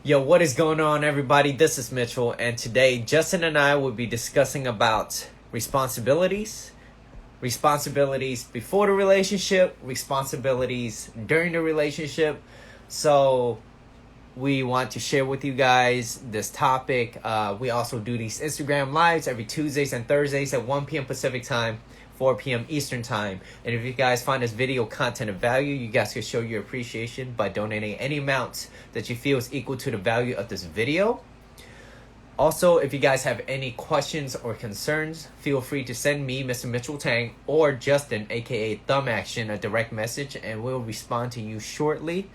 Yo, what is going on, everybody? This is Mitchell, and today Justin and I will be discussing about responsibilities before the relationship, responsibilities during the relationship. So we want to share with you guys this topic. We also do these Instagram lives every Tuesdays and Thursdays at 1 p.m. Pacific time, 4 p.m. Eastern time. And if you guys find this video content of value, you guys can show your appreciation by donating any amount that you feel is equal to the value of this video. Also, if you guys have any questions or concerns, feel free to send me, Mr. Mitchell Tang, or Justin, aka Thumb Action, a direct message, and we'll respond to you shortly.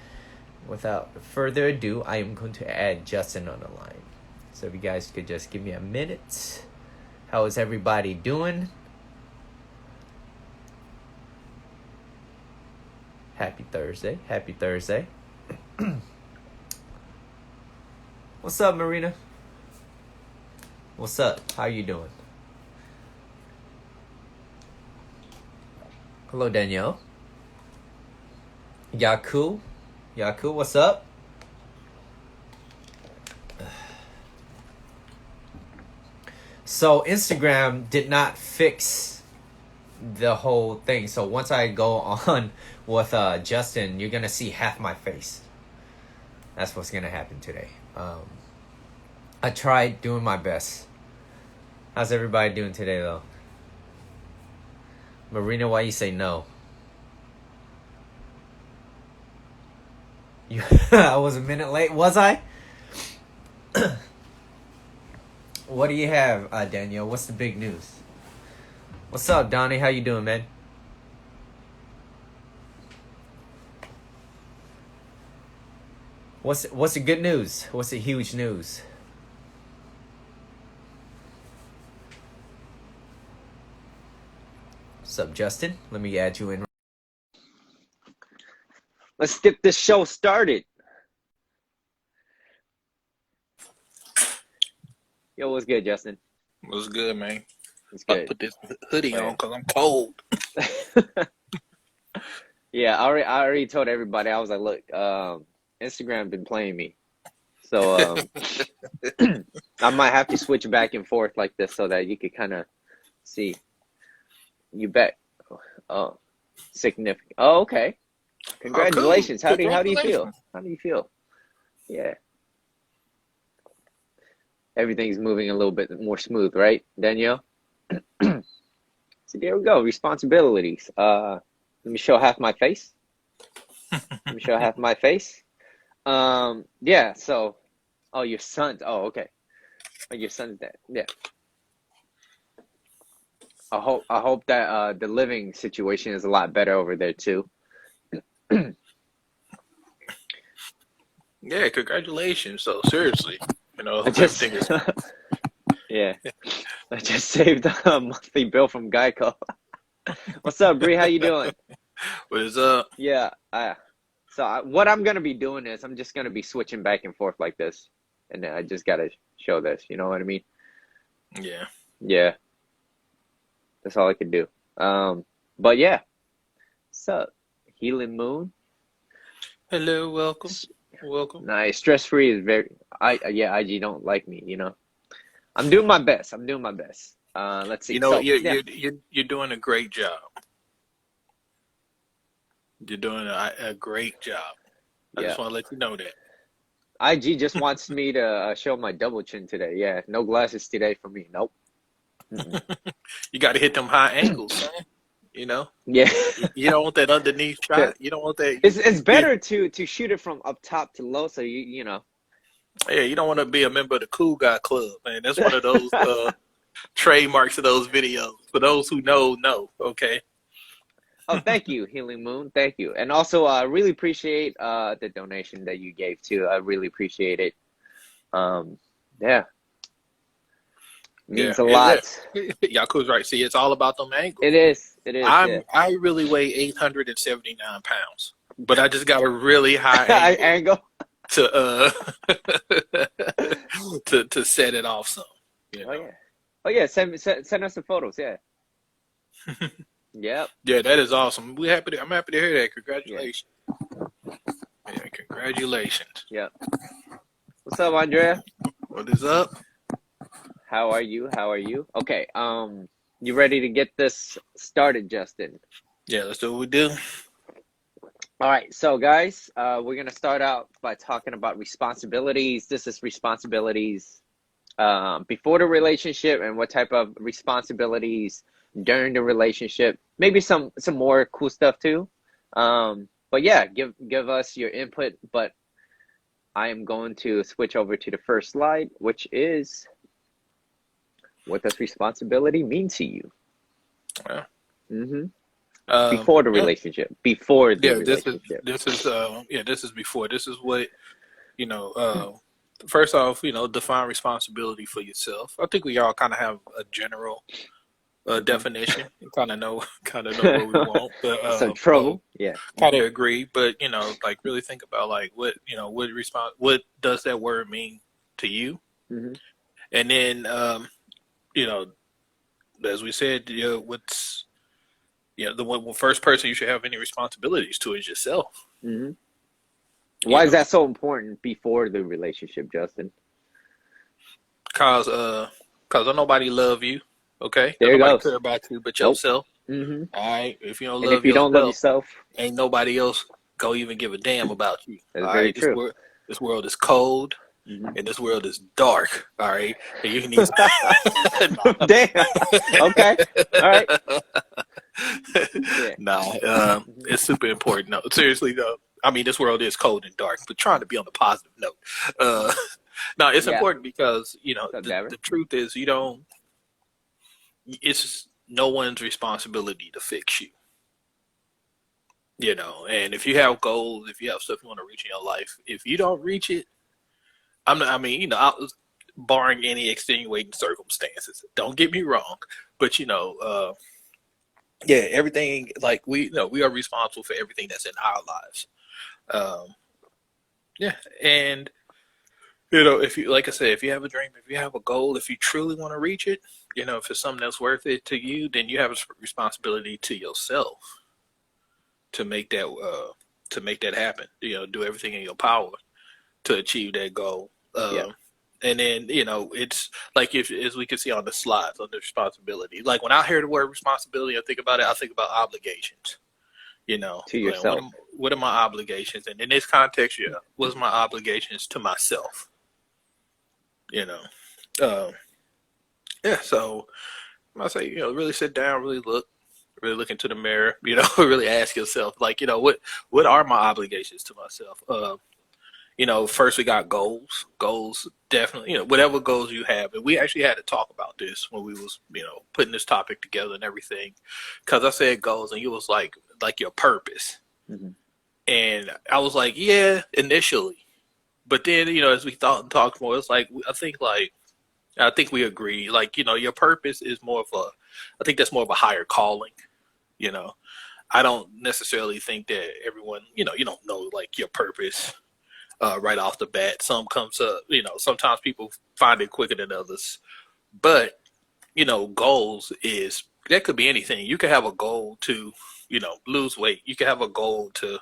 Without further ado, I am going to add Justin on the line. So if you guys could just give me a minute. How is everybody doing? Happy Thursday. Happy Thursday. What's up, Marina? What's up? How you doing? Hello, Danielle. Yaku. Yaku, what's up? So Instagram did not fix the whole thing. So once I go on with Justin, you're gonna see half my face. That's what's gonna happen today. I tried doing my best. How's everybody doing today, though? Marina, why you say no? I was a minute late, was I? What do you have, Danielle? What's the big news? What's up, Donnie? How you doing, man? What's the good news? What's the huge news? What's up, Justin? Let me add you in. Let's get this show started. Yo, what's good, Justin? What's good, man? It's good. I put this hoodie on because I'm cold. Yeah, I already told everybody. I was like, look, Instagram been playing me. So I might have to switch back and forth like this so that you could kind of see. You bet. Oh, significant. Oh, okay. Congratulations. Oh, cool. How do you feel? How do you feel? Yeah. Everything's moving a little bit more smooth, right, Danielle? So there we go. Responsibilities. Let me show half my face. Let me show half my face. Yeah, so your son's okay. Oh, your son's dead. Yeah. I hope that the living situation is a lot better over there too. Yeah, congratulations. So seriously, everything is. Yeah, I just saved a monthly bill from Geico. What's up, Bree? How you doing? What is up? Yeah, what I'm gonna be doing is I'm just gonna be switching back and forth like this, and I just gotta show this. You know what I mean? Yeah. Yeah. That's all I can do. But yeah. What's up, Healing Moon? Hello, welcome. Nice. Stress free is very. IG don't like me. I'm doing my best. Let's see. You're doing a great job. You're doing a great job. I just want to let you know that. IG just wants me to show my double chin today. Yeah, no glasses today for me. Nope. You got to hit them high angles, man. Yeah. You don't want that underneath shot. You don't want that. It's better to shoot it from up top to low, so you know. Yeah, you don't want to be a member of the Cool Guy Club, man. That's one of those trademarks of those videos. For those who know, okay. Oh, thank you, Healing Moon. Thank you, and also I really appreciate the donation that you gave too. I really appreciate it. Yeah. Means a lot. Yaku's right. See, it's all about them angles. It is. I really weigh 879 pounds, but I just got a really high angle to to set it off some. Oh yeah. Send us the photos. Yeah. Yep. Yeah, that is awesome. I'm happy to hear that. Congratulations. Yeah, congratulations. Yep. What's up, Andrea? What is up? How are you? How are you? Okay, you ready to get this started, Justin? Yeah, let's do what we do. All right, so guys, we're gonna start out by talking about responsibilities. This is responsibilities before the relationship and what type of responsibilities during the relationship. Maybe some more cool stuff too. But yeah, give us your input. But I am going to switch over to the first slide, which is what does responsibility mean to you? Yeah. Mm-hmm. Before the Yeah, relationship. Before the yeah. This is relationship. this is yeah. This is before. This is what you know. First off, define responsibility for yourself. I think we all kind of have a general Mm-hmm. definition. Kind of know what we want, but Some trouble. Yeah. kind of agree. But like really think about like what does that word mean to you, Mm-hmm. and then you know as we said, what's the first person you should have any responsibilities to is yourself. Mm-hmm. You Why is know, that so important before the relationship, Justin? cause don't nobody love you. Okay, don't There it nobody goes. care about you but Nope. yourself. Mm-hmm. All right, if you don't And if love you don't love yourself, yourself, ain't nobody else go even give a damn about you. that's All very right, true. this world is cold Mm-hmm. and this world is dark. All right, and you need. Damn. Okay. All right. Yeah. Nah, Mm-hmm. it's super important. No, seriously though. I mean, this world is cold and dark, but trying to be on a positive note. Uh, no, it's Yeah. important because What's up, the Davin? truth is you don't. It's no one's responsibility to fix you. And if you have goals, if you have stuff you want to reach in your life, if you don't reach it, I'm not, I mean, barring any extenuating circumstances. Don't get me wrong, but yeah, everything like we are responsible for everything that's in our lives. Um, yeah, and if you like I said, if you have a dream, if you have a goal, if you truly want to reach it, if it's something that's worth it to you, then you have a responsibility to yourself to make that happen. Do everything in your power to achieve that goal. Yeah. And then it's like if as we can see on the slides on the responsibility. Like when I hear the word responsibility, I think about it. I think about obligations. To Like yourself. what are my obligations? And in this context, yeah, what's my obligations to myself? You know, uh, yeah. So I say, really sit down, really look into the mirror. Really ask yourself, like, what are my obligations to myself? First we got goals. Goals definitely, whatever goals you have. And we actually had to talk about this when we was, putting this topic together and everything. Because I said goals, and you was like your purpose. Mm-hmm. And I was like, yeah, initially. But then, as we thought and talked more, it's like I think we agree. Like, your purpose is more of I think that's more of a higher calling. You know, I don't necessarily think that everyone, you don't know like your purpose right off the bat. Some comes up, sometimes people find it quicker than others. But, goals is that could be anything. You could have a goal to, lose weight. You could have a goal to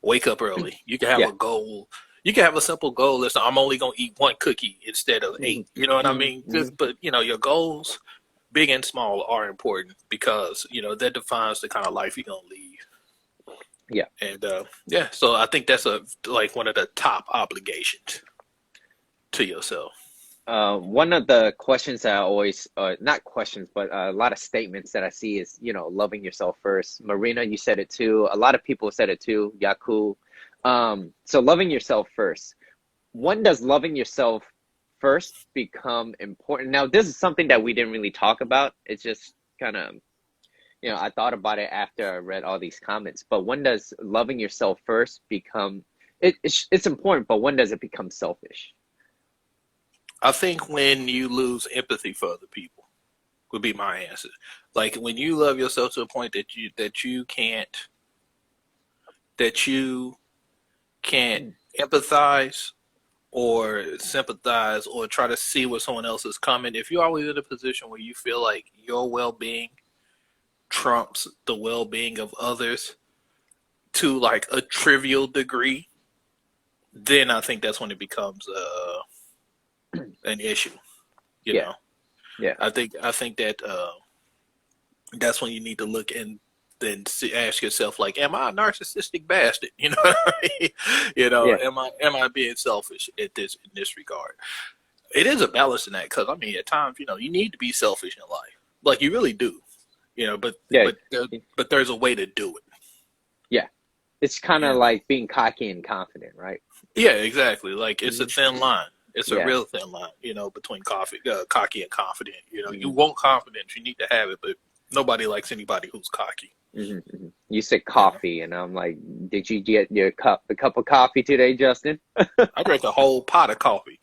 wake up early. You can have Yeah. a goal. You can have a simple goal. Listen, I'm only gonna eat one cookie instead of 8. Mm-hmm. You know what I mean? Mm-hmm. But your goals, big and small, are important because that defines the kind of life you're gonna lead. Yeah. And yeah, so I think that's like one of the top obligations to yourself. One of the questions that I always, not questions, but a lot of statements that I see is, loving yourself first. Marina, you said it too. A lot of people said it too. Yaku. So loving yourself first. When does loving yourself first become important? Now, this is something that we didn't really talk about. It's just kind of, I thought about it after I read all these comments. But when does loving yourself first become, it's important, but when does it become selfish? I think when you lose empathy for other people would be my answer. Like when you love yourself to the point that you can't empathize or sympathize or try to see what someone else is coming. If you're always in a position where you feel like your well-being trumps the well-being of others to like a trivial degree, then I think that's when it becomes an issue. You Yeah. know, Yeah. I think that that's when you need to look and then ask yourself, like, am I a narcissistic bastard? You know what I mean? You know, Yeah. am I being selfish in this regard? It is a balance in that, because I mean, at times, you know, you need to be selfish in life, like you really do. You know, Yeah. but there's a way to do it. Yeah. It's kind You of know? like being cocky and confident, right? Yeah, exactly. Like, it's a thin line. It's a Yeah. real thin line, you know, between cocky and confident. You know, you Mhm. want confidence, you need to have it, but nobody likes anybody who's cocky. You said You know, coffee, and I'm like, did you get a cup of coffee today, Justin? I drank a whole pot of coffee,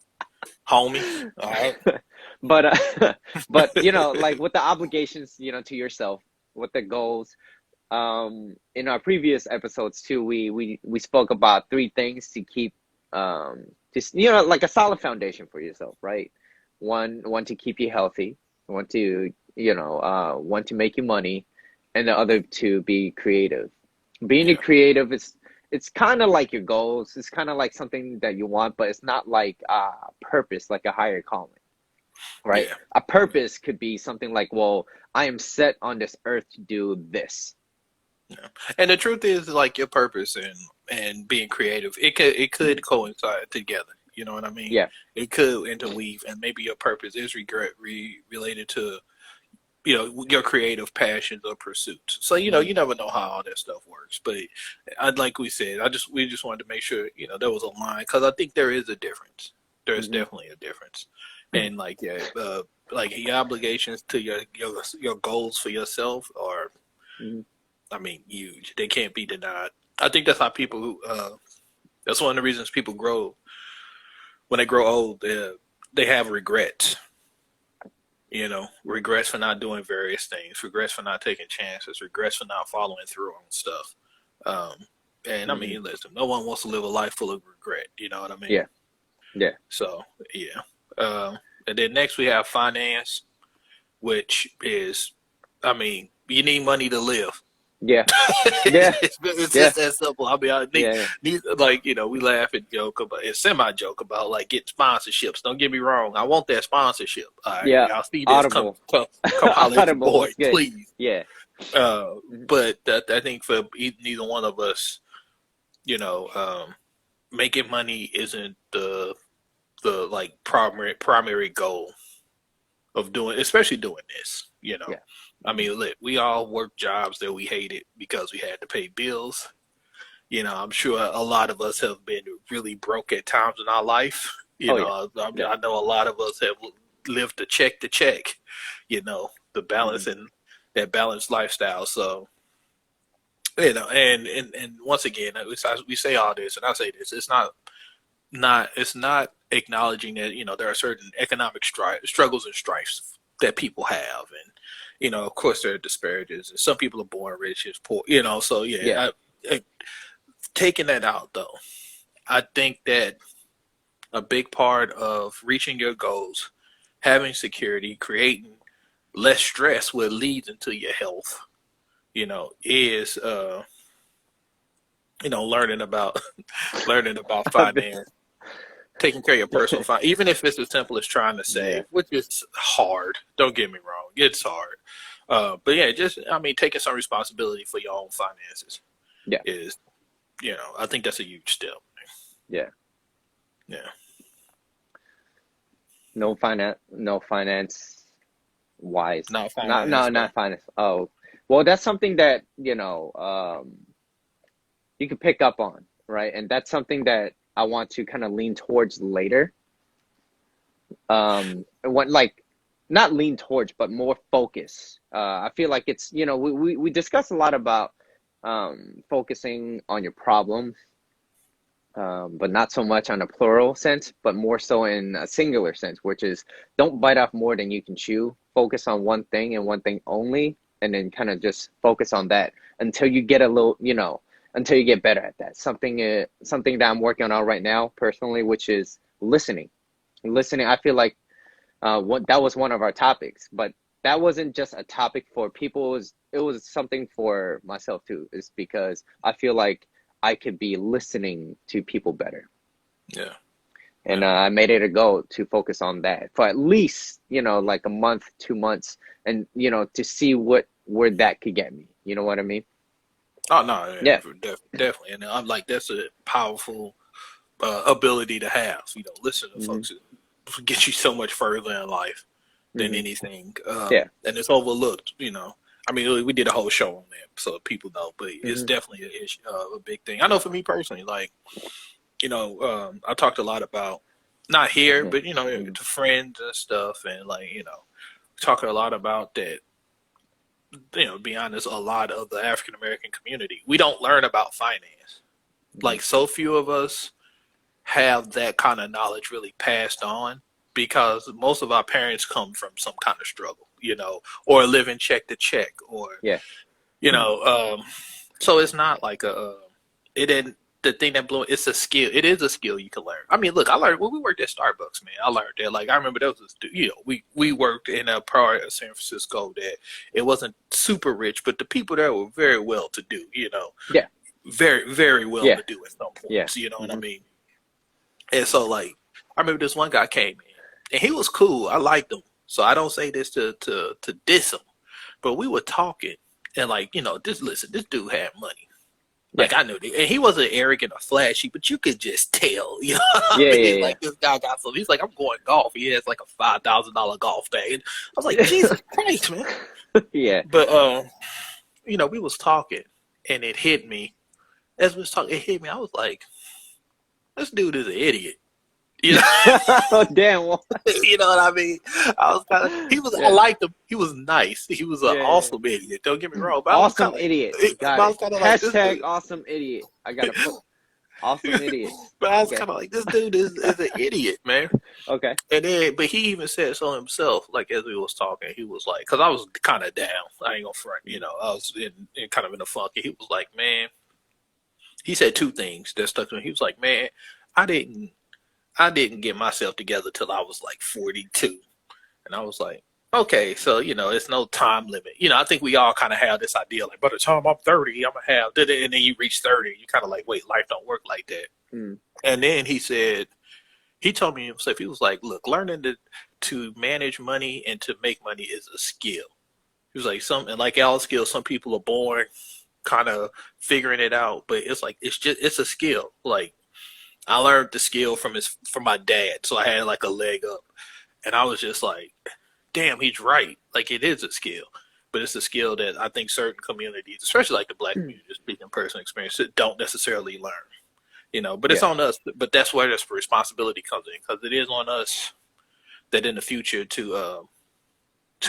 homie. All right. But but you know, like with the obligations, you know, to yourself, with the goals. In our previous episodes too, we spoke about 3 things to keep just, you know, like a solid foundation for yourself, right? One to keep you healthy, one to, you know, one to make you money, and the other to be creative. Being a Yeah. creative is, it's kind of like your goals. It's kind of like something that you want, but it's not like a purpose, like a higher calling, right? Yeah. A purpose could be something like, well, I am set on this earth to do this. Yeah. And the truth is, like, your purpose and being creative, it could coincide together. You know what I mean? Yeah. It could interweave, and maybe your purpose is related to, you know, your creative passions or pursuits. So, you know, Mhm. you never know how all that stuff works. But like we said, we just wanted to make sure, you know, there was a line, because I think there is a difference. There's Mhm. definitely a difference. And like, yeah, like your obligations to your goals for yourself are, Mhm. I mean, huge. They can't be denied. I think that's how people. That's one of the reasons people grow. When they grow old, they have regrets. You know, regrets for not doing various things, regrets for not taking chances, regrets for not following through on stuff. Um, and I Mhm. mean, listen, no one wants to live a life full of regret. You know what I mean? Yeah. Yeah. So yeah. And then next we have finance, which is, I mean, you need money to live. Yeah. Yeah. It's Yeah. just that simple. I mean, Yeah. like, you know, we laugh and joke about it, semi joke about like getting sponsorships. Don't get me wrong, I want that sponsorship. All right, Yeah. y'all see this? Audible. Come holler at your Audible boy, was good. please. Yeah. Mhm. But I think for neither one of us, you know, making money isn't the like primary goal of doing, especially doing this. You know, Yeah. I mean, look, we all work jobs that we hated because we had to pay bills. You know, I'm sure a lot of us have been really broke at times in our life. You Oh yeah. know, Yeah. I know a lot of us have lived to check, you know, the balance Mhm. and that balanced lifestyle. So, you know, and once again, we say all this, and I say this, it's not acknowledging that, you know, there are certain economic struggles and strifes that people have, and, you know, of course there are disparities, and some people are born rich, and poor, you know. So Yeah. yeah, taking that out though, I think that a big part of reaching your goals, having security, creating less stress, what leads into your health, you know, is you know, learning about learning about finance, taking care of your personal finance, even if it's as simple as trying to Yeah. save, which is hard. Don't get me wrong, it's hard. But yeah, just, I mean, taking some responsibility for your own finances Yeah. is, you know, I think that's a huge step. Yeah. Yeah. No finance wise. Not Not finance, no but not finance. Oh. Well, that's something that, you know, you can pick up on, right? And that's something that I want to kind of lean towards later. What, like, not lean towards, but more focus. I feel like it's, you know, we discuss a lot about focusing on your problems, but not so much on a plural sense, but more so in a singular sense, which is don't bite off more than you can chew. Focus on one thing and one thing only, and then kind of just focus on that until you get a little, you know, until you get better at that. Something that I'm working on right now personally, which is listening. Listening, I feel like what that was one of our topics, but that wasn't just a topic for people. It was something for myself too. Is because I feel like I could be listening to people better. Yeah. And I made it a goal to focus on that for at least, like a month, 2 months, and, to see where that could get me. You know what I mean? Oh no, Yeah. definitely, and I'm like that's a powerful ability to have. Listen to folks get you so much further in life than anything. Yeah. And it's overlooked. I mean, we did a whole show on that, so people know. But it's definitely a big thing. I know for me personally, like I talked a lot about not here, but to friends and stuff, and like talking a lot about that. To be honest, a lot of the African American community, we don't learn about finance. Like so few of us have that kind of knowledge really passed on because most of our parents come from some kind of struggle, or living check to check, or so it's not like it didn't. The thing that blew it's a skill. It is a skill you can learn. I mean, look, I learned when we worked at Starbucks, man. I learned that. Like, I remember there was we worked in a part of San Francisco that it wasn't super rich, but the people there were very well to do. Yeah. Very, very well to do at some points. Yeah. You know what I mean? And so, like, I remember this one guy came in, and he was cool. I liked him, so I don't say this to diss him, but we were talking, and like, this dude had money. Like, I knew that. And he wasn't arrogant or flashy, but you could just tell, what I mean? Like, this guy got some. He's like, I'm going golf. He has like a $5,000 golf bag. And I was like, Jesus Christ, man. Yeah. But, we was talking, and it hit me. As we was talking, it hit me. I was like, this dude is an idiot. Oh, damn. You know what I mean? I liked him. He was nice. He was an awesome idiot. Don't get me wrong. But awesome idiot. Got it. Hashtag like, awesome idiot. I got to put awesome idiot. But I was kind of like, this dude is an idiot, man. Okay. And then, but he even said so himself, like as we was talking, he was like, because I was kind of down. I ain't gonna front, I was in kind of in a funk. And he was like, man, he said two things that stuck to me. He was like, man, I didn't get myself together till I was like 42. And I was like, okay, so, it's no time limit. I think we all kind of have this idea, like, by the time I'm 30, I'm going to have, and then you reach 30, you kind of like, wait, life don't work like that. And then he told me himself, he was like, look, learning to manage money and to make money is a skill. He was like, like all skills, some people are born kind of figuring it out, but it's like, it's a skill. Like, I learned the skill from my dad, so I had like a leg up, and I was just like, "Damn, he's right. Like it is a skill, but it's a skill that I think certain communities, especially like the Black community, speaking personal experience, don't necessarily learn. But it's on us. But that's where this responsibility comes in, because it is on us that in the future to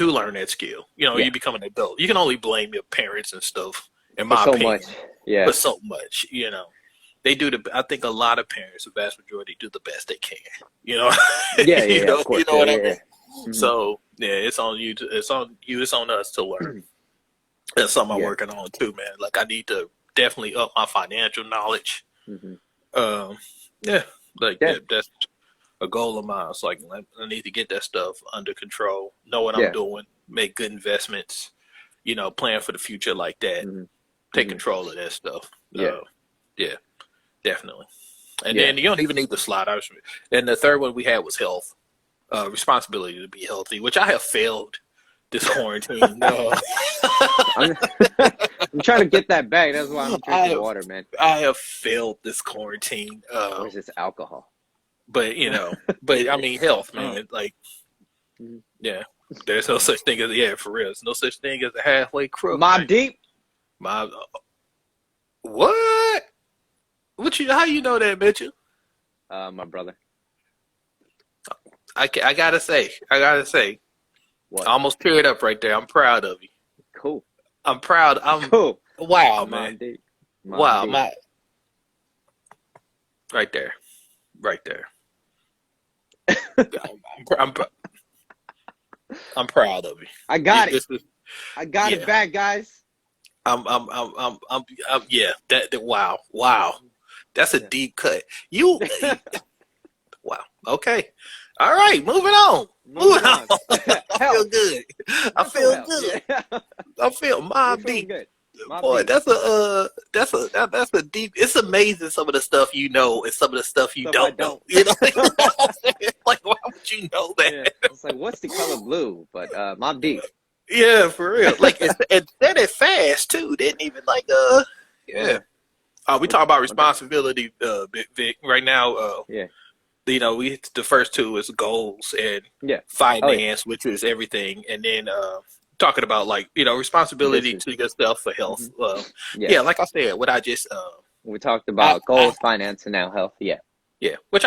learn that skill. You become an adult. You can only blame your parents and stuff. In my opinion, but so much, They do I think a lot of parents, the vast majority, do the best they can. Of course. What I mean? So it's on you. It's on you. It's on us to learn. That's something I'm working on too, man. Like I need to definitely up my financial knowledge. That's a goal of mine. It's like I need to get that stuff under control, know what I'm doing, make good investments. Plan for the future like that. Take control of that stuff. Definitely. And then you don't even need the slide. And the third one we had was health, responsibility to be healthy, which I have failed this quarantine. I'm trying to get that back. That's why I'm drinking water, man. I have failed this quarantine. Or is this alcohol? But but I mean health, man. Like, there's no such thing as for real. There's no such thing as a halfway crook. Mob Deep. What? How you know that, Mitchell? My brother. I gotta say, what? I almost teared up right there. I'm proud of you. Cool. I'm proud. Cool. Wow, man. Wow, my. Right there. I'm proud of you. I got it. I got it back, guys. Wow. That's a deep cut. Wow. Okay. All right. Moving on. I feel good. I feel good. I feel mob deep. Mobb Boy, Deep. that's a deep. It's amazing some of the stuff you know and some of the stuff you Stuff I don't know. don't. You know, what I'm saying? Like, why would you know that? Yeah. It's like, what's the color blue? But Mobb Deep. Yeah, for real. Like, it said it fast too. Didn't even like yeah. We talk about responsibility, Vic. Right now, Yeah. you know, the first two is goals and Yeah. finance, which is everything, and then talking about like responsibility Business. to yourself for health. Yeah. Yeah, like I said, what I just We talked about goals, finance, and now health. Yeah. yeah, which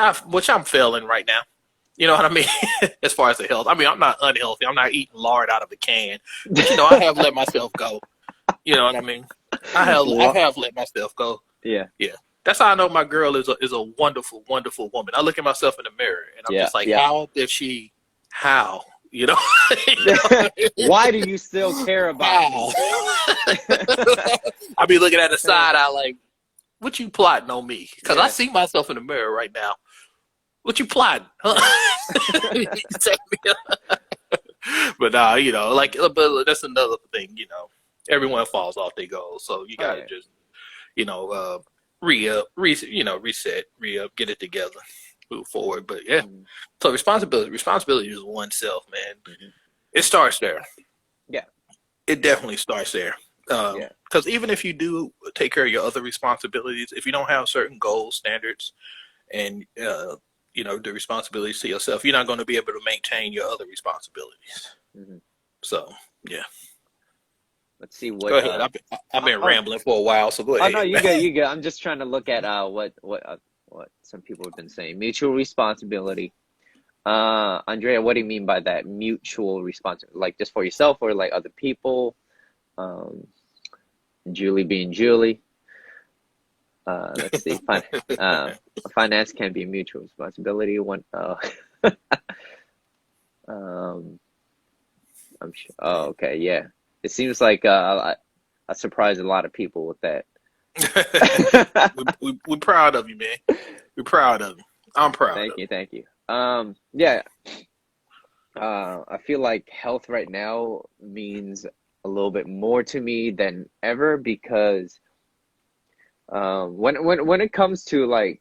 I'm failing right now. You know what I mean? As far as the health, I mean, I'm not unhealthy. I'm not eating lard out of a can, but I have let myself go. You know what I mean? I have let myself go. Yeah. Yeah. That's how I know my girl is a wonderful, wonderful woman. I look at myself in the mirror and I'm just like, how did she? How? You know? Why do you still care about me? I be looking at the side eye like, what you plotting on me? Because I see myself in the mirror right now. What you plotting? Huh? But but that's another thing. Everyone falls off their goals, so you gotta just reset, re-up, get it together, move forward. But yeah, so responsibility is oneself, man. It starts there. Yeah, it definitely starts there. Because even if you do take care of your other responsibilities, if you don't have certain goals, standards, and the responsibilities to yourself, you're not going to be able to maintain your other responsibilities. So yeah. Let's see what. Go ahead. I've been rambling for a while, so go ahead. Oh no, you good. You good. I'm just trying to look at what some people have been saying. Mutual responsibility. Andrea, what do you mean by that? Mutual responsibility, like just for yourself or like other people? Julie being Julie. Let's see. Finance can be mutual responsibility. I'm sure. Oh, okay. Yeah. It seems like I surprised a lot of people with that. We're proud of you, man. We're proud of you. I'm proud. Thank you. Yeah. I feel like health right now means a little bit more to me than ever because when it comes to like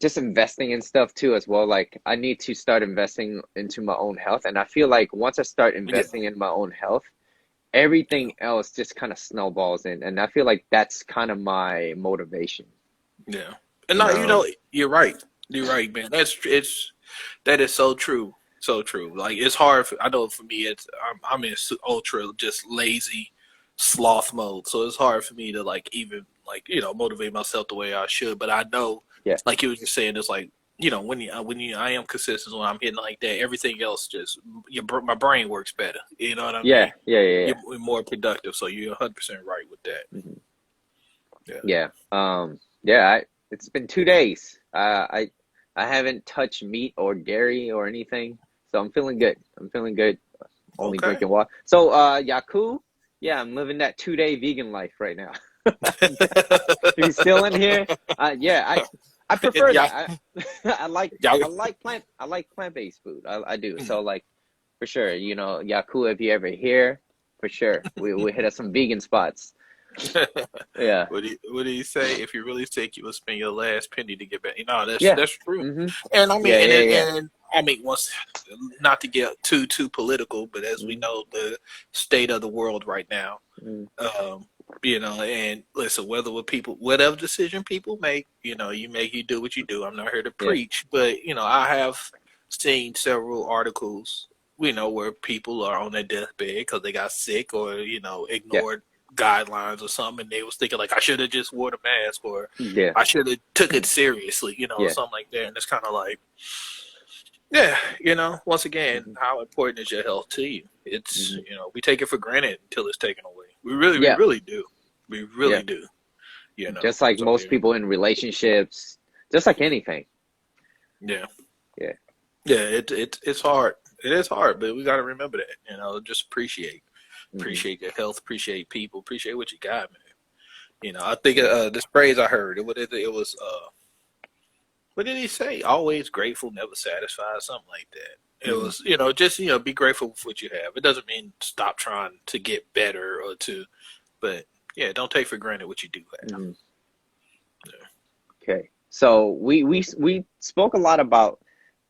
just investing in stuff too as well, like I need to start investing into my own health, and I feel like once I start investing in my own health, everything else just kind of snowballs in, and I feel like that's kind of my motivation. Yeah, and you're right, man. That is so true, so true. Like it's hard. I know for me, I'm in ultra just lazy sloth mode, so it's hard for me to like even like motivate myself the way I should. But I know. Yeah. Like you were just saying, it's like, when I am consistent, when I'm hitting like that, everything else just, my brain works better. You know what I mean? Yeah. You're more productive. So you're 100% right with that. Yeah. It's been 2 days. I haven't touched meat or dairy or anything. So I'm feeling good. Only drinking water. So, Yaku, I'm living that 2-day vegan life right now. He's still in here. I prefer that. I like plant-based food. I do. So like for sure, Yaku, if you ever here, for sure, we hit up some vegan spots. Yeah. What do you say? If you're really sick, you will spend your last penny to get back. That's true. And I mean, and I mean, once not to get too political, but as we know, the state of the world right now. And listen, whatever decision people make, you do what you do. I'm not here to preach, but I have seen several articles, where people are on their deathbed because they got sick or ignored guidelines or something, and they was thinking like I should have just wore the mask or I should have took it seriously, something like that. And it's kind of like, once again, how important is your health to you? It's we take it for granted until it's taken away. We really do. We really do. Just like most people in relationships, just like anything. Yeah. It's hard. It is hard, but we got to remember that. Just appreciate your health, appreciate people, appreciate what you got, man. I think this phrase I heard it was what did he say? Always grateful, never satisfied, something like that. It was, just, be grateful for what you have. It doesn't mean stop trying to get better but yeah, don't take for granted what you do have. Mm-hmm. Yeah. Okay. So we spoke a lot about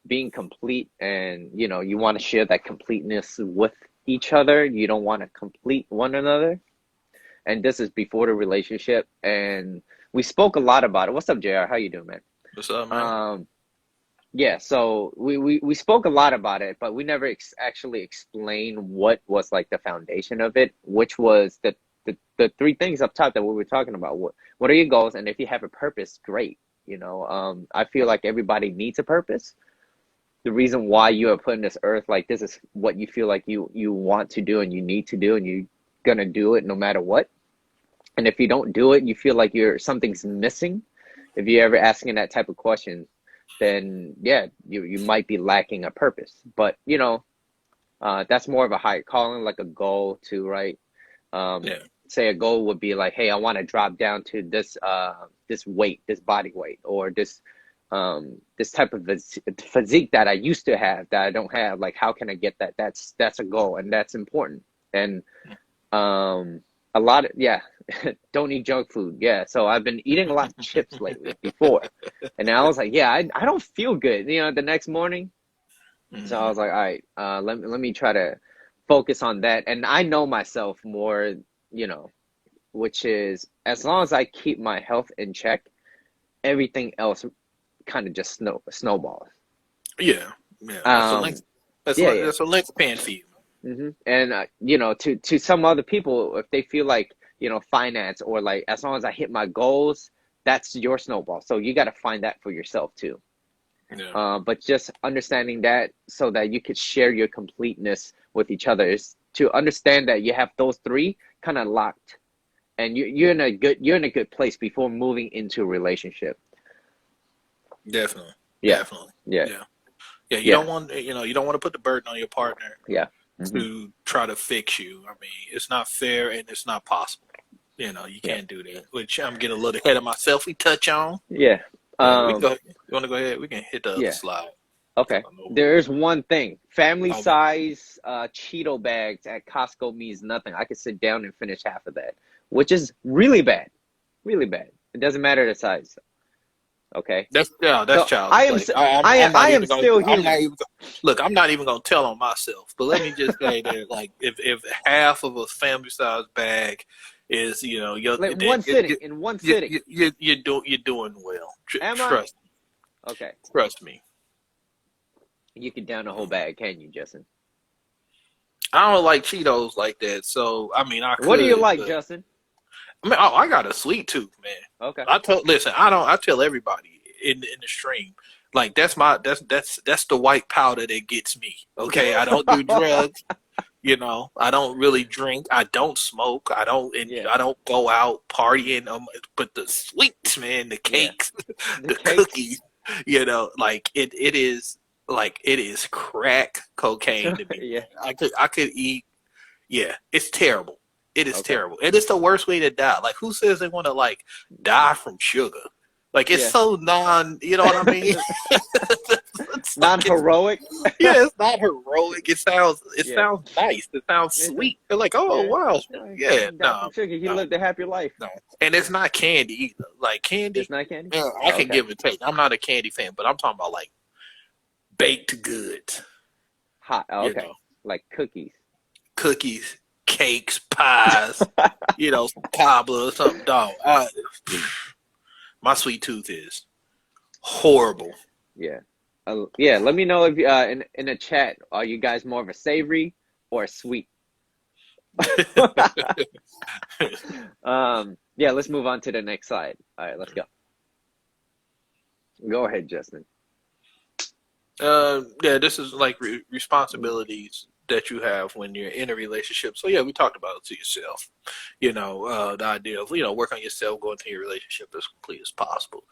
being complete, and you want to share that completeness with each other. You don't want to complete one another. And this is before the relationship, and we spoke a lot about it. What's up, JR? How you doing, man? What's up, man? Yeah, so we spoke a lot about it, but we never actually explained what was like the foundation of it, which was the three things up top that we were talking about. What are your goals? And if you have a purpose, great. I feel like everybody needs a purpose. The reason why you are put in this earth, like this is what you feel like you want to do and you need to do, and you're gonna do it no matter what. And if you don't do it, you feel like something's missing. If you're ever asking that type of question, then yeah, you might be lacking a purpose. But that's more of a higher calling, like a goal too, right? Say a goal would be like, hey, I want to drop down to this weight, this body weight, or this type of physique that I used to have that I don't have. Like, how can I get that? That's a goal, and that's important. And a lot of don't eat junk food. Yeah, so I've been eating a lot of chips lately before, and I was like, I don't feel good. The next morning, so I was like, all right, let me try to focus on that. And I know myself more, which is as long as I keep my health in check, everything else kind of just snowballs. Yeah. That's a linchpin for you. Mm-hmm. And to some other people, if they feel like finance, or like as long as I hit my goals, that's your snowball. So you got to find that for yourself too. Yeah. But just understanding that so that you could share your completeness with each other is to understand that you have those three kind of locked, and you're in a good place before moving into a relationship. Definitely. Yeah. Definitely. Yeah. You don't want to put the burden on your partner. Yeah. To try to fix you. I mean, it's not fair and it's not possible. You can't do that. Which I'm getting a little ahead of myself. We touch on. Yeah. You want to go ahead? We can hit the other slide. Okay. There is one thing. Family size Cheeto bags at Costco means nothing. I could sit down and finish half of that, which is really bad. Really bad. It doesn't matter the size. Okay. That's so child's play. I am still human. Look, I'm not even gonna tell on myself, but let me just say that, like, if half of a family size bag is one sitting, you're doing well. Trust me. Okay. Trust me. You can down a whole bag, can you, Justin? I don't like Cheetos like that, so I mean, I could. What do you like, Justin? I mean, I got a sweet tooth, man. Okay. I tell everybody in the stream, like that's the white powder that gets me. Okay, I don't do drugs. I don't really drink. I don't smoke. I don't go out partying. But the sweets, man, the cakes, the cookies, like it is crack cocaine to me. Yeah. I could eat. Yeah, it's terrible. It is terrible. And it's the worst way to die. Like, who says they want to, like, die from sugar? Like, it's so you know what I mean? Non-heroic? Yeah, it's not heroic. It sounds nice. It sounds sweet. They're like, oh, wow. Yeah, no. Sugar, you lived a happy life. No. And it's not candy either. Like, candy. It's not candy? Yeah, I can give it take. I'm not a candy fan, but I'm talking about, like, baked goods. Hot. Okay. Like cookies. Cookies. Cakes, pies, cobbler or something. Dog, my sweet tooth is horrible. Yeah, Let me know if in the chat, are you guys more of a savory or a sweet? Let's move on to the next slide. All right, let's go. Go ahead, Justin. This is like responsibilities that you have when you're in a relationship. So we talked about it to yourself. The idea of work on yourself, go into your relationship as complete as possible.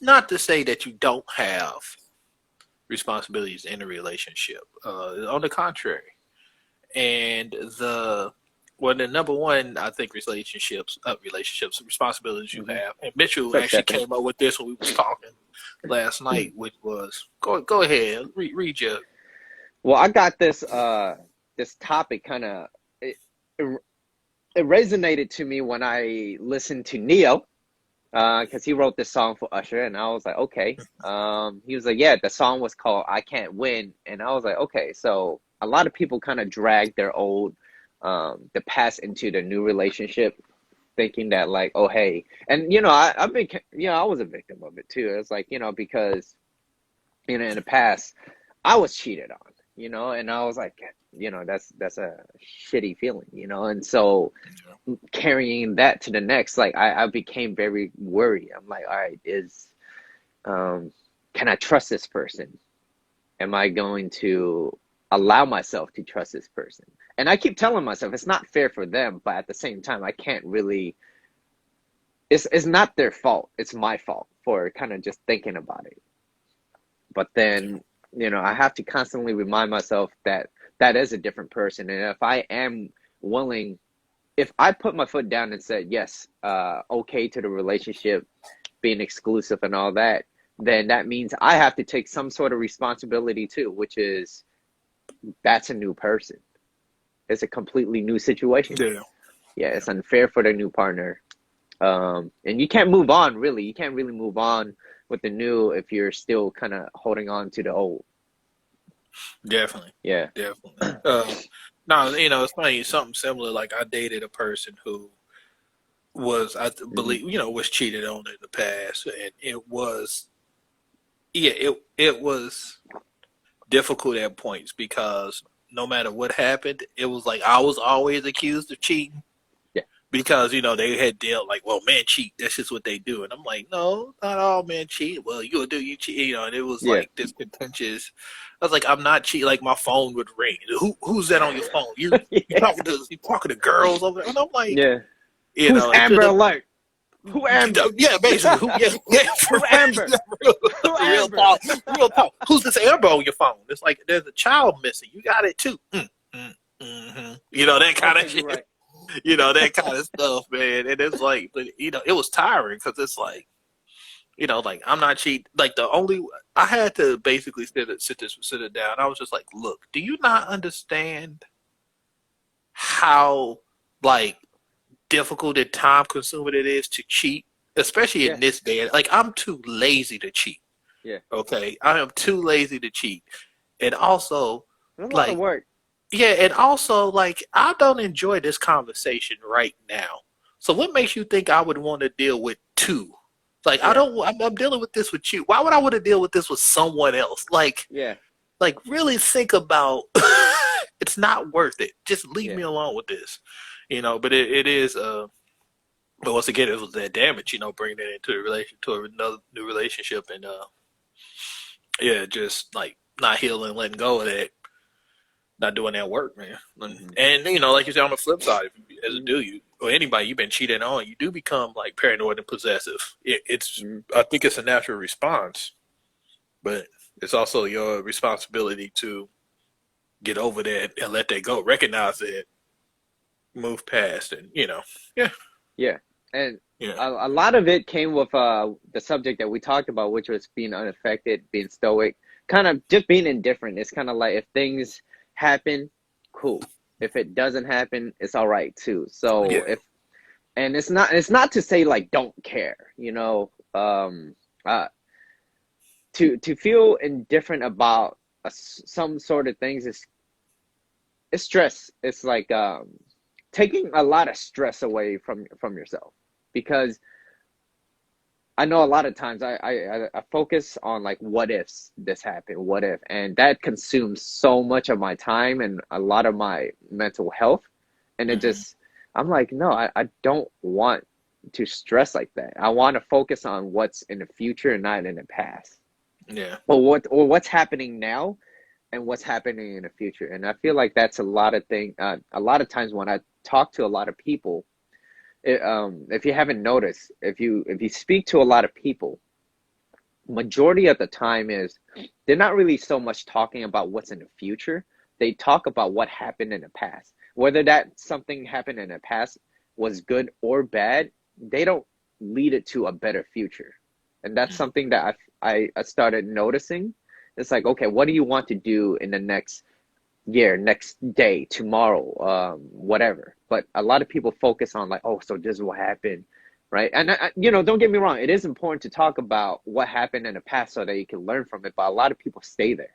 Not to say that you don't have responsibilities in a relationship. On the contrary, and the number one, I think, relationships responsibilities you have. And Mitchell actually came up with this when we was talking last night, which was go ahead, read your Well, I got this topic kind of it, it resonated to me when I listened to Neo, because he wrote this song for Usher, and I was like, okay. He was like, yeah, the song was called "I Can't Win," and I was like, okay. So a lot of people kind of drag their old, the past into the new relationship, thinking that like, oh hey, and I've been, I was a victim of it too. It's like, because in the past I was cheated on, and I was like, that's a shitty feeling, and so carrying that to the next, like I became very worried. I'm like, all right, can I trust this person? Am I going to allow myself to trust this person? And I keep telling myself it's not fair for them, but at the same time, I can't really. It's not their fault. It's my fault for kind of just thinking about it. But then, I have to constantly remind myself that that is a different person, and if I am willing, if I put my foot down and said yes, okay to the relationship being exclusive and all that, then that means I have to take some sort of responsibility too, which is that's a new person. It's a completely new situation. Yeah. Yeah, it's unfair for the new partner. And you can't move on, really. You can't really move on with the new if you're still kind of holding on to the old. Definitely. Yeah. Definitely. No, it's funny. Something similar. Like I dated a person who was, I Hmm. believe, was cheated on in the past, and it was difficult at points because no matter what happened, it was like I was always accused of cheating Yeah. because they had dealt like, well, men cheat. That's just what they do, and I'm like, no, not all men cheat. Well, you cheat, and it was Yeah. like this contentious. I was like, I'm not cheating. Like my phone would ring. Who's that on your phone? You Yeah. talking to girls over there? And I'm like, Yeah. Who's it Amber could have. Alert? Who Amber? Yeah, basically, yeah, for Who Amber? real, Who real Amber? talk, real talk. Who's this Amber on your phone? It's like there's a child missing. You got it too. That kind of Okay, you're shit. right. That kind of stuff, man. And it's like, but it was tiring because it's like, like I'm not cheating. Like the only I had to basically sit it down. I was just like, look, do you not understand how like difficult and time consuming it is to cheat, especially Yeah. in this day? Like I'm too lazy to cheat. Yeah. Okay, I am too lazy to cheat, and also There's a lot of like work. yeah, and also like I don't enjoy this conversation right now. So what makes you think I would want to deal with two? Like I Yeah. don't. I'm dealing with this with you. Why would I want to deal with this with someone else? Yeah. Like really think about. It's not worth it. Just leave Yeah. me alone with this. But it is. But once again, it was that damage. Bringing it into a relation to another new relationship, and yeah, just like not healing, letting go of that, not doing that work, man. Hmm. And like you said, on the flip side, if you, as a Hmm. dude, or anybody you've been cheated on, you do become like paranoid and possessive. It's Hmm. I think it's a natural response, but it's also your responsibility to get over that and let that go, recognize it, move past, and yeah, Yeah. And yeah, a lot of it came with the subject that we talked about, which was being unaffected, being stoic, kind of just being indifferent. It's kind of like if things happen, cool. If it doesn't happen, it's all right too. So yeah, if and it's not to say like don't care, uh to feel indifferent about some sort of things is it's stress. It's like taking a lot of stress away from yourself, because I know a lot of times I focus on like what ifs this happened, what if, and that consumes so much of my time and a lot of my mental health, and it hmm just I'm like, no, I don't want to stress like that. I want to focus on what's in the future and not in the past, yeah, or what's happening now and what's happening in the future. And I feel like that's a lot of times when I talk to a lot of people, if you haven't noticed, if you speak to a lot of people, majority of the time is they're not really so much talking about what's in the future. They talk about what happened in the past, whether that something happened in the past was good or bad. They don't lead it to a better future, and that's something that I started noticing. It's like, okay, what do you want to do in the next year, next day, tomorrow, whatever. But a lot of people focus on like, oh, so this is what happened, right? And don't get me wrong, it is important to talk about what happened in the past so that you can learn from it. But a lot of people stay there.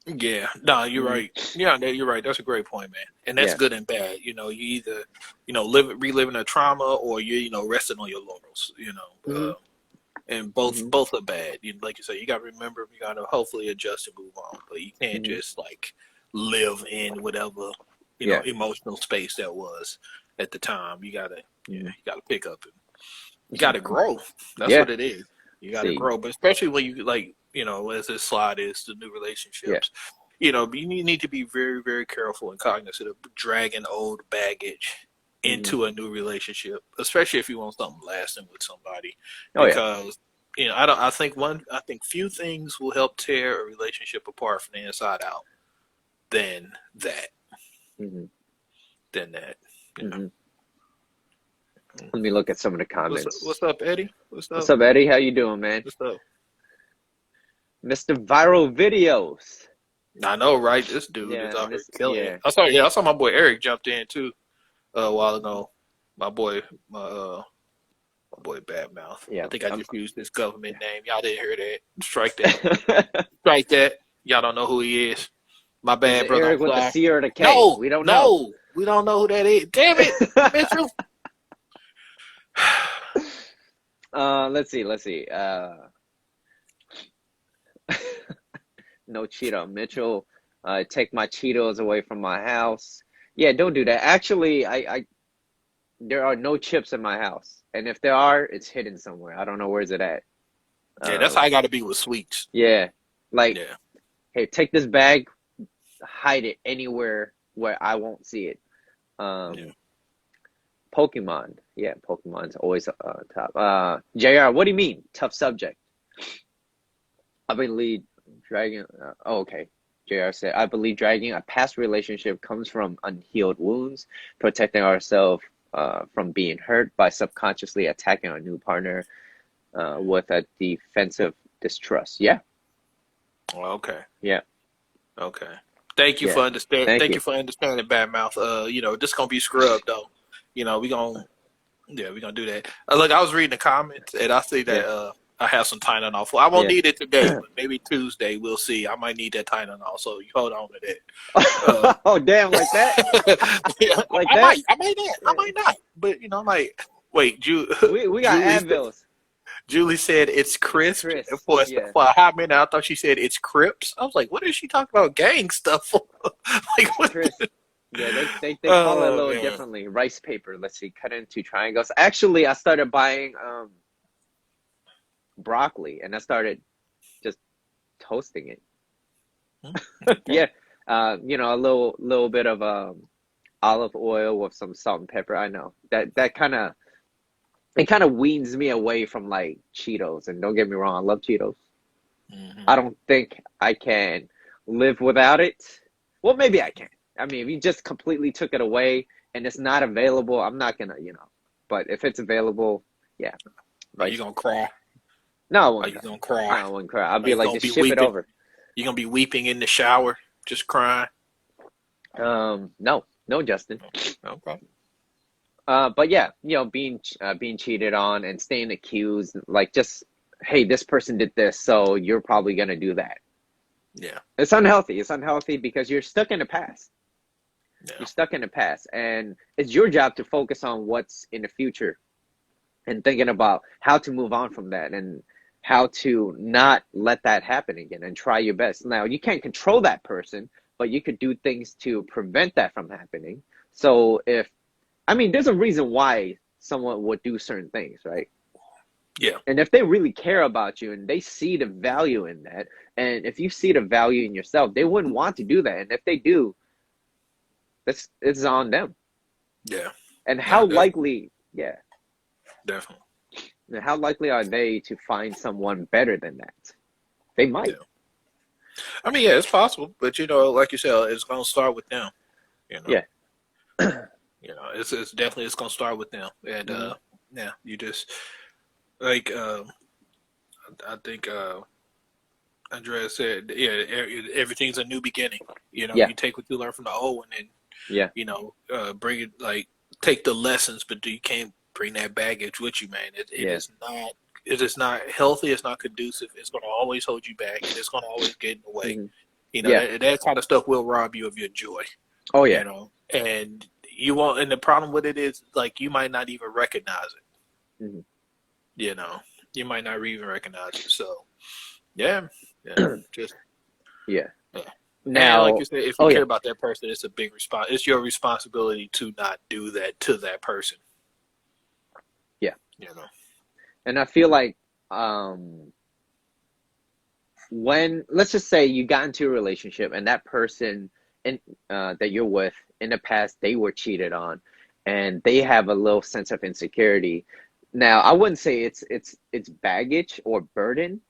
Yeah, no, you're right. Yeah, you're right. That's a great point, man. And that's Yeah. good and bad. You either, reliving a trauma, or you're, resting on your laurels. And both are bad. Like you say, you got to remember, you got to hopefully adjust and move on. But you can't just like live in whatever emotional space that was at the time. You gotta pick up and you gotta grow. That's what it is. You gotta grow, but especially when you as this slide is the new relationships. You need to be very, very careful and cognizant of dragging old baggage into a new relationship, especially if you want something lasting with somebody. Because I think few things will help tear a relationship apart from the inside out than that. Let me look at some of the comments. What's up, Eddie? What's up, Eddie? How you doing, man? What's up? Mr. Viral Videos. I know, right? This dude is out here killing it. I saw my boy Eric jumped in too a while ago. My boy Badmouth. Yeah, I think I just used his government name. Y'all didn't hear that. Strike that. Strike that. Y'all don't know who he is. My bad, brother. Eric with the C or the K. No, we don't know. We don't know who that is. Damn it, Mitchell. Let's see. No Cheeto. Mitchell, take my Cheetos away from my house. Yeah, don't do that. Actually, there are no chips in my house. And if there are, it's hidden somewhere. I don't know where's it at. Yeah, that's how I got to be with sweets. Yeah. Hey, take this bag, hide it anywhere where I won't see it. Pokemon. Yeah, Pokemon's always top. JR, what do you mean? Tough subject. I believe dragging. Okay. JR said, I believe dragging a past relationship comes from unhealed wounds, protecting ourselves from being hurt by subconsciously attacking our new partner with a defensive distrust. Yeah. Okay. Yeah. Okay. Thank you for understanding. Thank you for understanding, Badmouth. This gonna be scrubbed though. We gonna do that. Look, I was reading the comments and I see that I have some Tylenol. I won't need it today, but maybe Tuesday we'll see. I might need that Tylenol, so you hold on to that. Oh damn, like that? Like that? I might not. But I'm like, wait, we got Advils. Julie said it's crisp. For a hot minute, I thought she said it's Crips. I was like, what is she talking about gang stuff for? Like, what? Yeah, they call it a little differently. Rice paper. Let's see, cut into triangles. Actually, I started buying broccoli, and I started just toasting it. Yeah, a little bit of olive oil with some salt and pepper. I know that kind of weans me away from like Cheetos. And don't get me wrong, I love Cheetos. I don't think I can live without it. Well, maybe I can. I mean, if you just completely took it away and it's not available, I'm not gonna, But if it's available, yeah. Are you gonna cry? No, I won't. Are you gonna cry? I wouldn't cry. I'll be like, just ship it over. You gonna be weeping in the shower, just crying? No, Justin. Okay. But yeah, being cheated on and staying accused, like just, hey, this person did this, so you're probably gonna do that. Yeah. It's unhealthy. It's unhealthy because you're stuck in the past. Yeah. You're stuck in the past, and it's your job to focus on what's in the future and thinking about how to move on from that and how to not let that happen again and try your best. Now, you can't control that person, but you could do things to prevent that from happening. So there's a reason why someone would do certain things, right? Yeah. And if they really care about you and they see the value in that, and if you see the value in yourself, they wouldn't want to do that. And if they do, it's on them. Yeah. And how likely, Definitely. And how likely are they to find someone better than that? They might. Yeah. I mean, it's possible, but like you said, it's gonna start with them. Yeah. It's definitely gonna start with them, and you just like I think Andrea said, yeah, everything's a new beginning. You know, Yeah. you take what you learn from the old one and, Yeah. you know, bring it, like, take the lessons, but you can't bring that baggage with you, man. It is not healthy. It's not conducive. It's going to always hold you back, and it's going to always get in the way. Mhm. You know, Yeah. that kind of stuff will rob you of your joy. Oh yeah. You know, and you won't. And the problem with it is, like, you might not even recognize it. Mhm. You know, you might not even recognize it. So, yeah, just Yeah. yeah. Now, and like you said, if you oh care yeah. about that person, it's a big response. It's your responsibility to not do that to that person. Yeah. You know. And I feel like when, let's just say you got into a relationship and that person that you're with in the past, they were cheated on and they have a little sense of insecurity. Now, I wouldn't say it's baggage or burden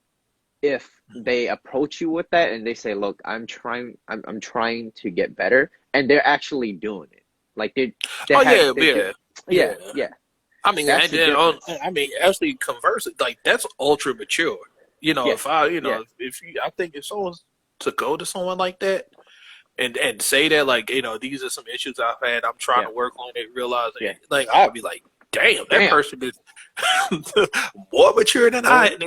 if they approach you with that and they say, "Look, I'm trying to get better," and they're actually doing it. Like Oh have yeah, yeah, yeah, yeah. yeah. I mean, That's and the then difference. I mean, actually converse, like, that's ultra mature. You know, Yeah, if I, you yeah, know, I think if someone's to go to someone like that and say that, like, you know, these are some issues I've had, I'm trying yeah, to work on it, realizing yeah. it, like, I'd be like, damn, that Damn. person is more mature than Oh, I am.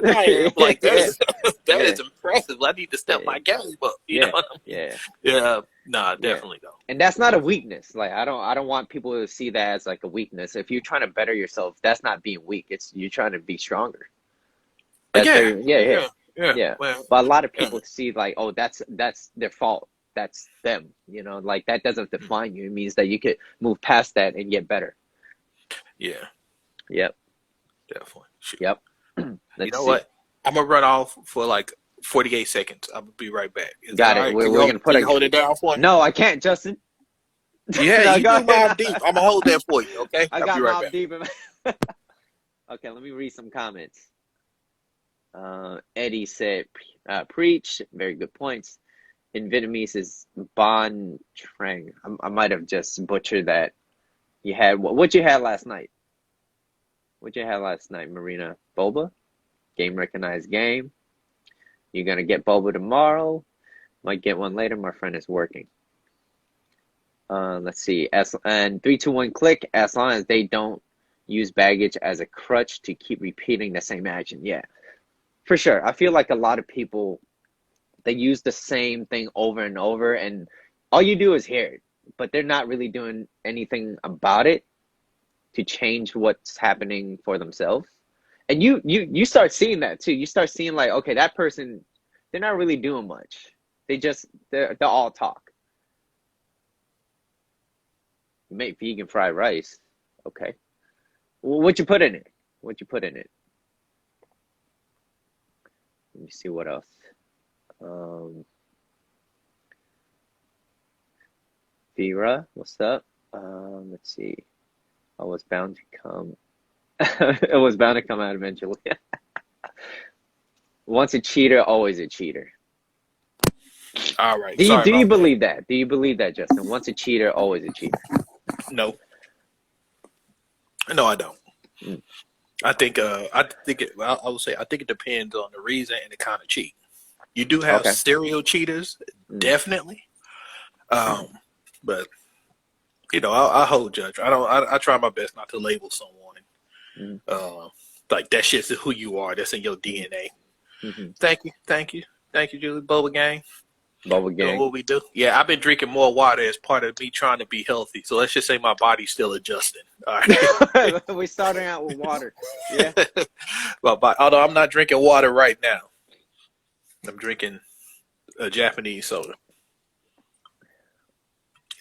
Like, yeah, that yeah, is impressive. I need to step yeah, my game up. You know yeah, what I mean? yeah, Yeah, nah, yeah. definitely though. And that's not a weakness. Like I don't want people to see that as like a weakness. If you're trying to better yourself, that's not being weak. It's you're trying to be stronger. That's Yeah, very yeah, yeah, yeah, yeah. yeah. Well, But a lot of yeah, people see like, oh, that's their fault. That's them. You know, like that doesn't define you. It means that you could move past that and get better. yeah, Yep. definitely. Shoot. Yep. You Let's know see. what? I'm gonna run off for like 48 seconds. I'm gonna be right back. Is that Got all it. right? Can We're gonna put can you a hold it down for me? no, I can't, Justin. Yeah, No, you go do ahead. Mob Deep. I'm gonna hold that for you. Okay, I I'll be got right Mob back. Deep in my okay, let me read some comments. Eddie said, preach, very good points. In Vietnamese is Bon Trang. I might have just butchered that. You had what you had last night? What you had last night, Marina? Boba? Game recognized game. You're gonna get boba tomorrow. Might get one later. My friend is working. Let's see. And 3, 2, 1 click. As long as they don't use baggage as a crutch to keep repeating the same action. Yeah, for sure. I feel like a lot of people, they use the same thing over and over, and all you do is hear it, but they're not really doing anything about it to change what's happening for themselves. And you start seeing that too. You start seeing like, okay, that person, they're not really doing much. They're all talk. You make vegan fried rice. Okay. Well, what you put in it? What you put in it? Let me see what else. Vera, what's up? Let's see. I was bound to come. It was bound to come out eventually. Once a cheater, always a cheater. All right. Do Sorry you about that. believe that? Do you believe that, Justin? Once a cheater, always a cheater. No, no, I don't. Mm. I think it. Well, I would say I think it depends on the reason and the kind of cheat. You do have Okay. serial cheaters, Mm. definitely. But you know, I hold judge. I don't. I try my best not to label someone. Mm. Like that shit's who you are. That's in your DNA. Mm-hmm. Thank you, Julie. Boba Gang. Bubble Doing gang. what we do. Yeah, I've been drinking more water as part of me trying to be healthy. So let's just say my body's still adjusting. All right. We're starting out with water. Yeah. Although I'm not drinking water right now, I'm drinking a Japanese soda.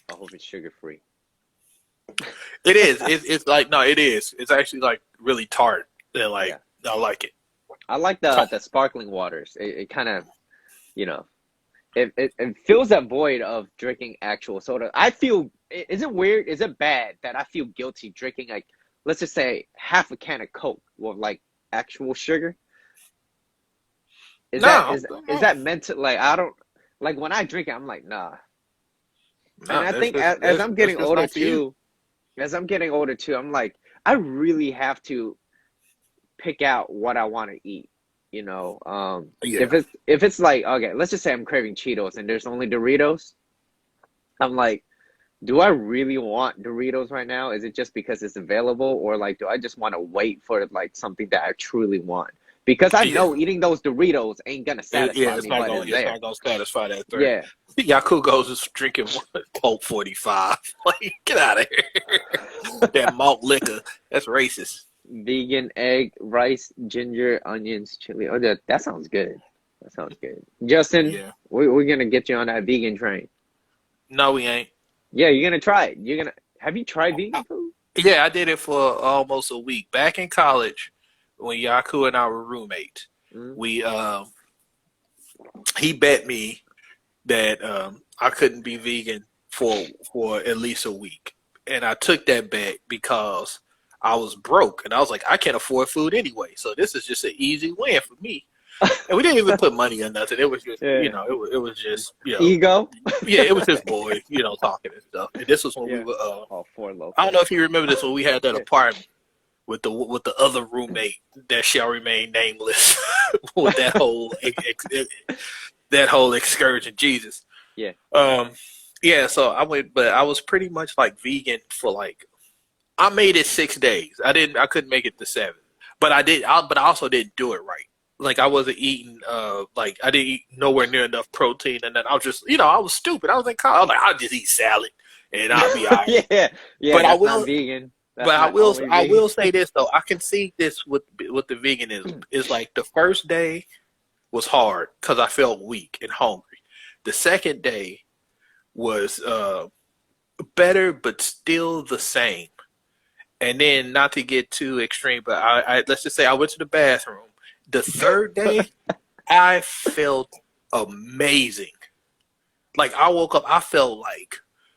I hope it's sugar free. It is. It's like no, it is. It's actually like really tart. And like I like it. I like the sparkling waters. It kind of, you know, it fills that void of drinking actual soda. I feel, is it weird? Is it bad that I feel guilty drinking, like, let's just say half a can of Coke with like actual sugar? Is that meant to, like, I don't, like when I drink it, I'm like, nah. No, And I think as I'm getting older too, I'm like, I really have to pick out what I want to eat. You know, Yeah. if it's like, okay, let's just say I'm craving Cheetos and there's only Doritos. I'm like, do I really want Doritos right now? Is it just because it's available, or like, do I just want to wait for like something that I truly want? Because I Yeah. know eating those Doritos ain't gonna satisfy It's me, not but gonna it's there. satisfy that thirst. Yeah. Yaku goes is drinking Coke 45. Like, get out of here. That malt liquor. That's racist. Vegan egg, rice, ginger, onions, chili. Oh, that sounds good. That sounds good. Justin, Yeah. we're gonna get you on that vegan train. No, we ain't. Yeah, you're gonna try it. Have you tried vegan food? Yeah, I did it for almost a week. Back in college, when Yaku and I were roommates, Mm. we he bet me that I couldn't be vegan for at least a week. And I took that bet because I was broke and I was like, I can't afford food anyway. So this is just an easy win for me. And we didn't even put money or nothing. It was just, Yeah. it was just, Ego? yeah, it was his boy, talking and stuff. And this was when we Yeah. were, Oh, for local. I don't know if you remember this when we had that Yeah. apartment with the other roommate that shall remain nameless with that whole excursion. Jesus. Yeah. Yeah. So I went, but I was pretty much like vegan for like I made it 6 days. I couldn't make it to 7, but but I also didn't do it right. Like I wasn't eating, like I didn't eat nowhere near enough protein, and then I was just, I was stupid. I was in college. I was like, I'll just eat salad and I'll be all right. Yeah. But I that's will, not vegan. That's but I not will, only I vegan. will say this though. I can see this with the veganism is like the first day was hard because I felt weak and hungry. The second day was better, but still the same. And then, not to get too extreme, but I let's just say I went to the bathroom. The third day, I felt amazing. Like I woke up, I felt like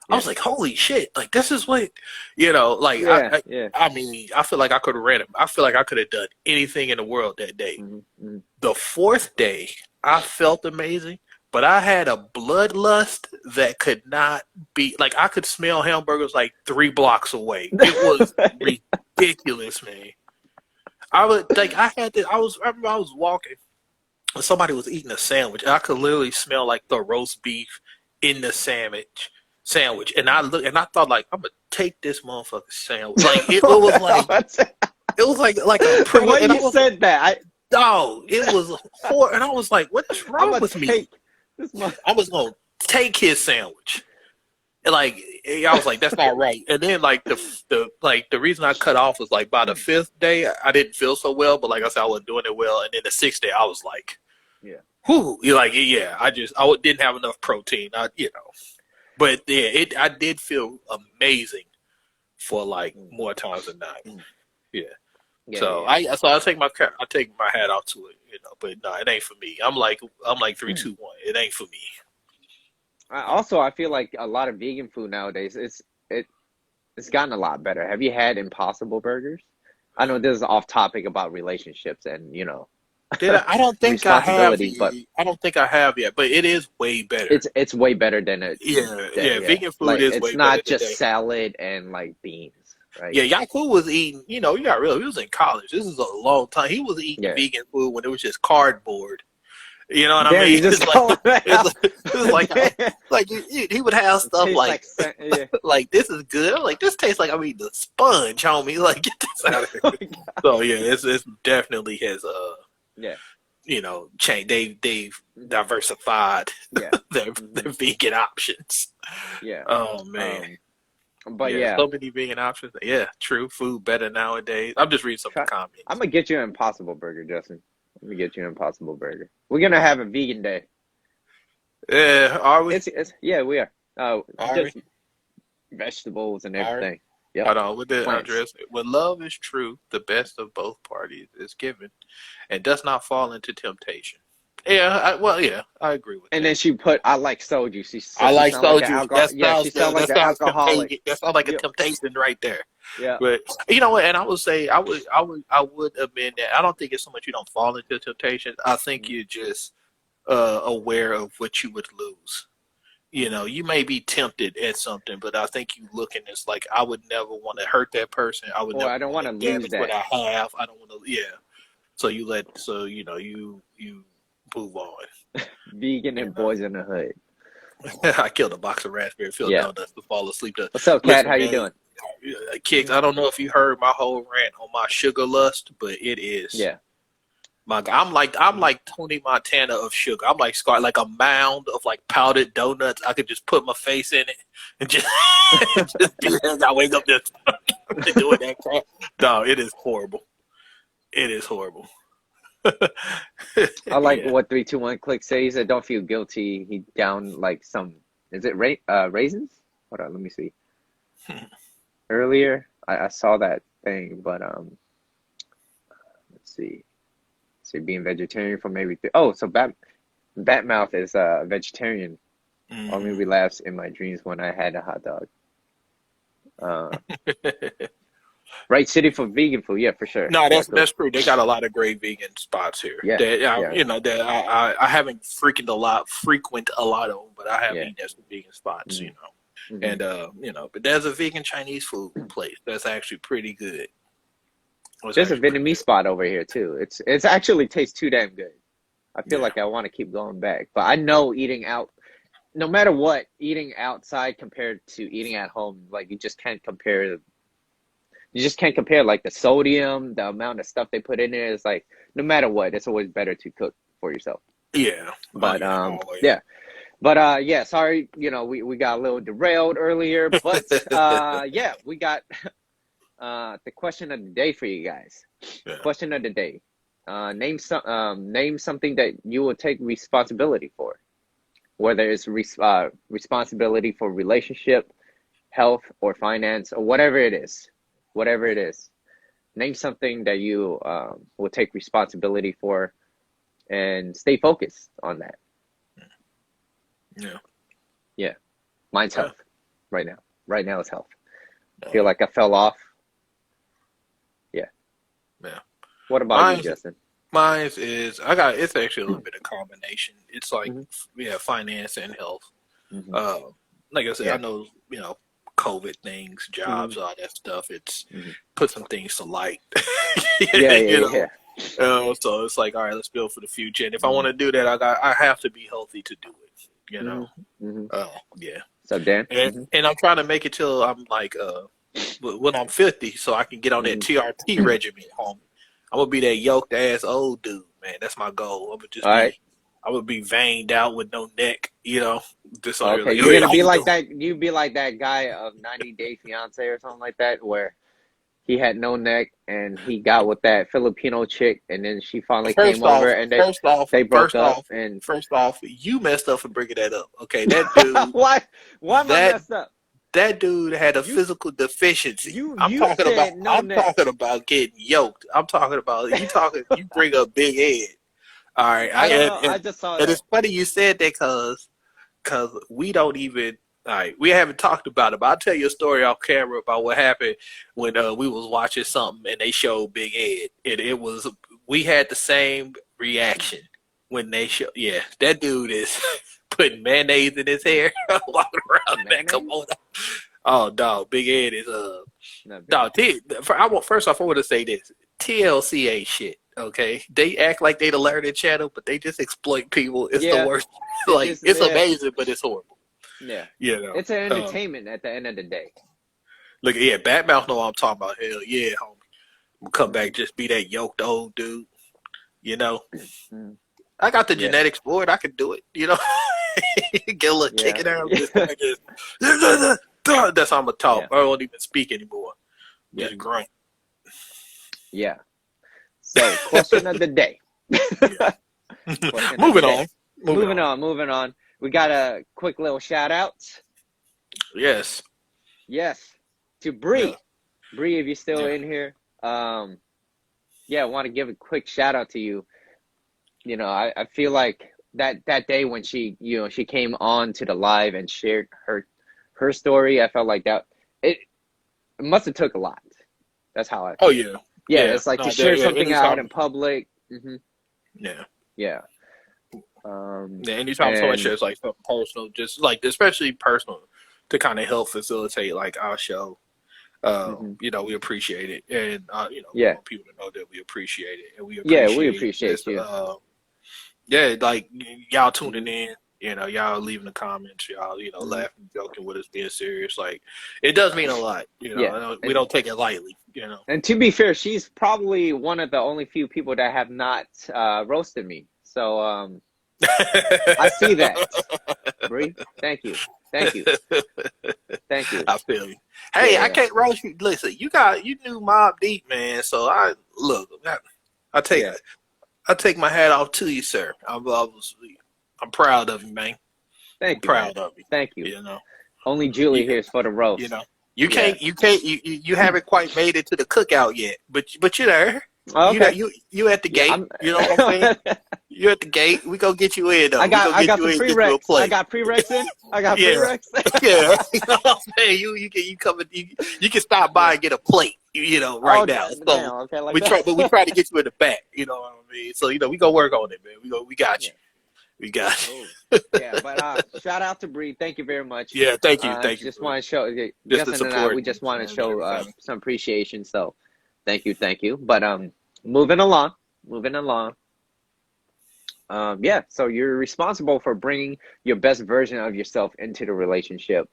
I was like, holy shit! Like this is what like Yeah. I mean, I feel like I could have ran it. I feel like I could have done anything in the world that day. Mm-hmm. The fourth day, I felt amazing, but I had a bloodlust that could not be like I could smell hamburgers like 3 blocks away. It was ridiculous, man. I remember I was walking and somebody was eating a sandwich and I could literally smell like the roast beef in the sandwich. And I looked and I thought like I'm gonna take this motherfucking sandwich. Like it was like a The way you said that, it was horrible. And I was like, what is wrong with me? I was gonna take his sandwich. And like I was like, that's not right. And then like the reason I cut off was like by the 5th day I didn't feel so well, but like I said, I wasn't doing it well. And then the 6th day I was like, whew, I didn't have enough protein. But yeah, I did feel amazing for like more times than not. Yeah. So I take my hat off to it, but no, it ain't for me. I'm like 3, 2, 1. It ain't for me. I feel like a lot of vegan food nowadays, it's gotten a lot better. Have you had Impossible Burgers? I know this is off topic about relationships and I don't think I have, but I don't think I have yet, but it is way better. It's way better than it. Vegan food like, is way better. It's not just salad and like beans, right? Yeah, Yaku was eating, you got real. He was in college. This is a long time. He was eating vegan food when it was just cardboard. You know what I mean? He would have stuff like like this is good. I'm like, this tastes like I'm eating a sponge, homie. Like, get this out of here. So yeah, it's definitely has change. They've diversified their vegan options. Yeah. Oh man. But so many vegan options. Yeah, true. Food better nowadays. I'm just reading some comments. I'm gonna get you an Impossible Burger, Justin. Let me get you an Impossible Burger. We're gonna have a vegan day. Yeah, are we? We are. Just vegetables and everything. Yep. Hold on, with the address. When love is true, the best of both parties is given, and does not fall into temptation. Yeah, I agree with that. And then she put, I like soju. I like soju. She sounds like an alcoholic. That sounds like a temptation right there. Yeah. But you know what? And I would say I would admit that I don't think it's so much you don't fall into temptation. I think you're just aware of what you would lose. You may be tempted at something, but I think you look and it's like I would never want to hurt that person. I don't want to lose that. what I have. I don't want to. Yeah. So you move on. Vegan and boys in the hood. I killed a box of raspberry filled Yeah. donuts to fall asleep. What's up, Kat? How you Man, doing? Kicks, I don't know if you heard my whole rant on my sugar lust, but it is. Yeah. I'm like Tony Montana of sugar. I'm like like a mound of like powdered donuts. I could just put my face in it and just, just do that. I wake up just doing that crap. No, it is horrible. It is horrible. I like Yeah. what 321 Click says. He said, "Don't feel guilty." He down like some. Is it raisins? Hold on, let me see. Earlier, I saw that thing, but let's see. So being vegetarian for maybe so Batmouth is vegetarian. Only relapse in my dreams when I had a hot dog. Right city for vegan food, yeah, for sure. No, Yeah, that's true. They got a lot of great vegan spots here. Yeah, yeah. You know, that I haven't frequent a lot of them, but I have Yeah. eaten at some vegan spots. Mhm. You know, Mhm. and you know, but there's a vegan Chinese food place that's actually pretty good. There's a Vietnamese spot over here too. It's actually tastes too damn good. I feel like I want to keep going back, but I know eating out, no matter what, eating outside compared to eating at home, like you just can't compare. You just can't compare like the sodium, the amount of stuff they put in there. It's like no matter what, it's always better to cook for yourself. Yeah, But always. yeah. But yeah, sorry, we got a little derailed earlier, but yeah, we got the question of the day for you guys. Yeah. Question of the day. Name something that you will take responsibility for, whether it's responsibility for relationship, health, or finance, or whatever it is. Whatever it is, name something that you will take responsibility for, and stay focused on that. Yeah. Yeah, mine's health right now. Right now it's health. I feel like I fell off. Yeah. Yeah. What about you, Justin? Mine is it's actually a little bit of combination. It's like finance and health. Like I said, I know COVID things, jobs, all that stuff. It's put some things to light. Yeah. So it's like, all right, let's build for the future. And if I want to do that, I have to be healthy to do it. You know. Yeah. So Dan, and I'm trying to make it till I'm like when I'm 50, so I can get on that TRT regimen, homie. I'm gonna be that yoked ass old dude, man. That's my goal. I would be veined out with no neck, Just okay, you're gonna be like that. You be like that guy of 90 Day Fiance or something like that, where he had no neck and he got with that Filipino chick, and then she finally came over, and they broke up. And first off, you messed up for bringing that up. Okay, that dude. Why am I messed up? That dude had a physical deficiency. I'm talking about getting yoked. I'm talking about you bring up Big Ed. All right, I just saw that. And it's funny you said that because we don't even we haven't talked about it. But I'll tell you a story off camera about what happened when we was watching something and they showed Big Ed. We had the same reaction when they showed. Yeah, that dude is putting mayonnaise in his hair, walking around that kimono. Oh, dog, Big Ed is dog. First off, I want to say this: TLC ain't shit. Okay, they act like they the learning channel, but they just exploit people. It's the worst. It's amazing, but it's horrible. Yeah, it's an entertainment at the end of the day. Look, Badmouth know what I'm talking about. Hell yeah, homie. We'll come back, just be that yoked old dude. I got the genetics for it. I can do it. Get a little kick it out. That's how I'm gonna talk. I won't even speak anymore. Just grunt. Yeah. So, question of the day. Moving on. We got a quick little shout out. Yes. To Bree. Yeah. Bree, if you're still in here, I want to give a quick shout out to you. I feel like that day when she came on to the live and shared her story, I felt like that it must have took a lot. That's how I feel. Oh yeah. Yeah, it's like to share something out in public. Yeah. someone Anytime someone shares like something personal, just like especially personal, to kind of help facilitate like our show. You know, we appreciate it, and we Yeah. want people to know that we appreciate it, and we Yeah, we appreciate appreciate this. you. Yeah, like y'all tuning in, you know, y'all leaving the comments, y'all, you know, laughing, joking with us, being serious. Like, it does mean a lot, you know. Yeah. I know we don't take it lightly, you know. And to be fair, she's probably one of the only few people that have not roasted me. So I see that. Bree, thank you. Thank you. Thank you. I feel you. Hey, I Yeah. can't roast you. Listen, you knew Mob Deep, man. So I take Yeah. I take my hat off to you, sir. I'm proud of you, man. I'm Thank you, man. proud of you. Thank you. You know, Only Julie you, here is for the you roast. know, Yeah. you haven't quite made it to the cookout yet, but you're there. Oh, okay. You at the Yeah, gate. You know what I'm saying? You're at the gate. We gonna get you in though. I We gonna got get the you in, get you a prereqs. I plate. got prereqs in. I got Yeah. prereqs. Yeah, you know what I'm saying? You can stop by and get a plate, you know, right now. So Damn, okay, like that. we try to get you in the back, you know what I mean? So, you know, we gonna work on it, man. We got Yeah. you. We got you. Oh. Yeah, but shout out to Bree. Thank you very much. Yeah, thank you. Just want to show Just the Justin and I. support. We just want to And show everything. some appreciation. So, thank you. But moving along. Yeah. So you're responsible for bringing your best version of yourself into the relationship.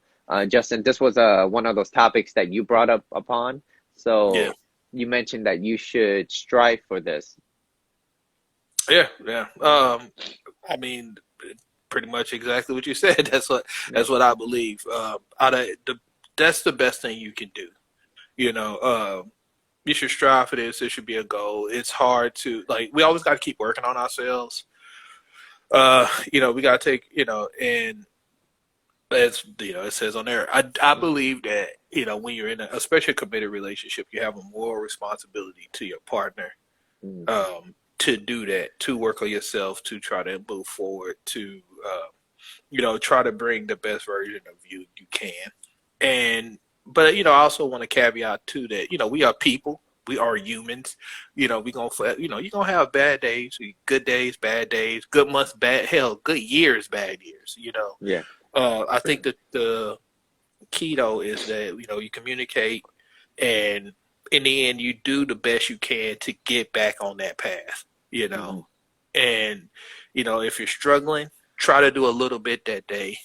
Justin, this was one of those topics that you brought up upon. So Yeah. you mentioned that you should strive for this. Yeah. I mean, pretty much exactly what you said. That's what I believe. That's the best thing you can do. You know, you should strive for this. It should be a goal. It's hard to we always got to keep working on ourselves. You know, we got to take, you know, and as you know, it says on there, I believe that, you know, when you're in especially a committed relationship, you have a moral responsibility to your partner, to do that, to work on yourself, to try to move forward, to, you know, try to bring the best version of you can. But, you know, I also want to caveat too that, you know, we are people. We are humans. You know, you're going to have bad days, good days, bad days, good months, good years, bad years, you know. Yeah. I think that the key though is that, you know, you communicate, and in the end you do the best you can to get back on that path, you know. And, you know, if you're struggling, try to do a little bit that day.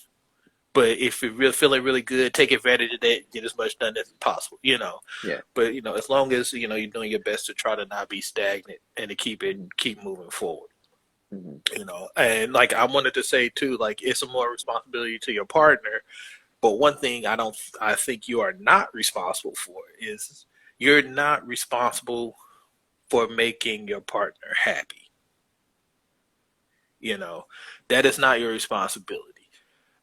But if you're feeling really good, take advantage of that, get as much done as possible, you know. Yeah. But, you know, as long as, you know, you're doing your best to try to not be stagnant and to keep moving forward. You know, and I wanted to say too, it's a more responsibility to your partner. But one thing I think you are not responsible for is you're not responsible for making your partner happy. You know, that is not your responsibility.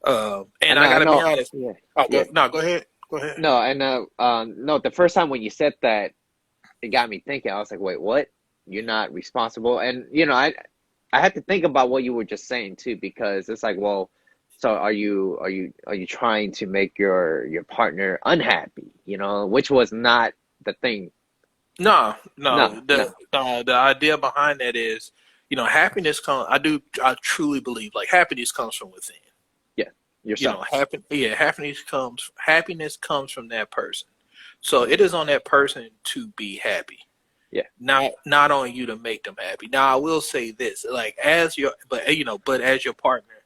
And I gotta be honest. Yeah. Oh, Yeah. no, go ahead. Go ahead. No, and no, the first time when you said that, it got me thinking. I was like, wait, what? You're not responsible? And you know, I had to think about what you were just saying too, because it's like, well, so are you trying to make your partner unhappy? You know, which was not the thing. No. No. The idea behind that is, you know, happiness comes. I truly believe happiness comes from within. Yeah, yourself. You know, happiness comes from that person. So it is on that person to be happy. Yeah. Not on you to make them happy. Now I will say this, as your partner,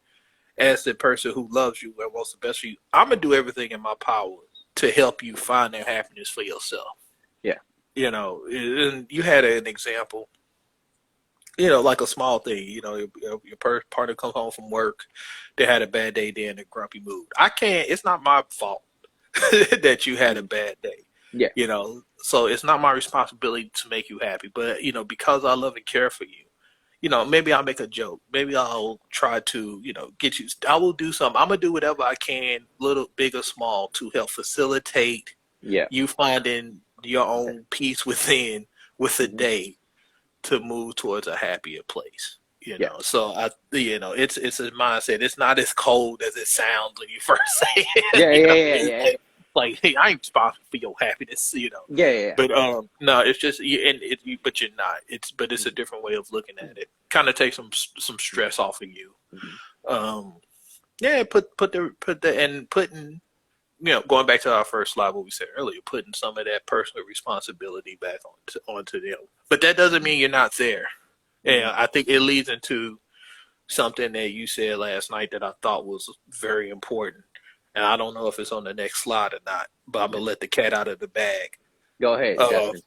as the person who loves you and wants the best for you, I'm gonna do everything in my power to help you find that happiness for yourself. Yeah. You know, and you had an example, you know, like a small thing, you know, your partner comes home from work, they had a bad day, they're in a grumpy mood. It's not my fault that you had a bad day. Yeah. You know, so it's not my responsibility to make you happy. But, you know, because I love and care for you, you know, maybe I'll make a joke. Maybe I'll try to, you know, get you. I will do something. I'm going to do whatever I can, little, big or small, to help facilitate you finding your own peace within with the day to move towards a happier place. You know, so it's a mindset. It's not as cold as it sounds when you first say it. Yeah. Hey, I ain't responsible for your happiness, you know. Yeah. But no, it's just but you're not. It's a different way of looking at it. Kind of takes some stress off of you. Yeah, putting going back to our first slide, what we said earlier, putting some of that personal responsibility back onto them. But that doesn't mean you're not there. And I think it leads into something that you said last night that I thought was very important. And I don't know if it's on the next slide or not, but I'm going to let the cat out of the bag. Go ahead, Justin.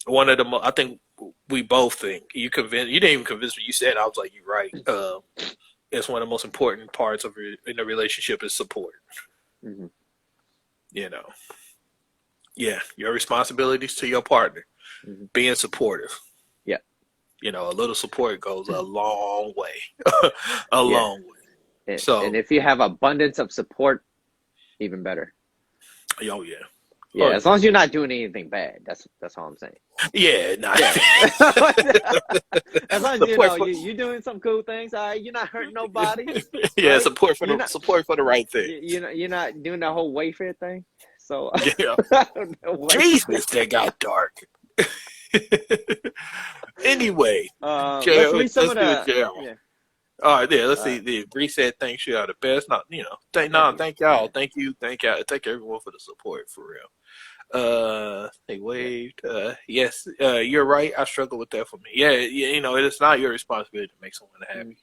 One of the I think we both think, you didn't even convince me. You said, I was like, you're right. It's one of the most important parts in a relationship is support. Mm-hmm. Your responsibilities to your partner, being supportive. Yeah. A little support goes a long way. Long way. And if you have abundance of support, even better. Oh, yeah. Yeah, as long as you're not doing anything bad. That's all I'm saying. Yeah, as long as you're doing some cool things, all right, you're not hurting nobody. Yeah, right? support for the right thing. You're not doing that whole Wayfair thing. So yeah. Jesus, that got dark. Anyway, let's read some of the. Yeah. All right, let's see. The Bree said, "Thanks, you are the best." Thank y'all. Thank you. Thank everyone for the support, for real. They waved. Yes, you're right. I struggle with that for me. Yeah, it is not your responsibility to make someone happy.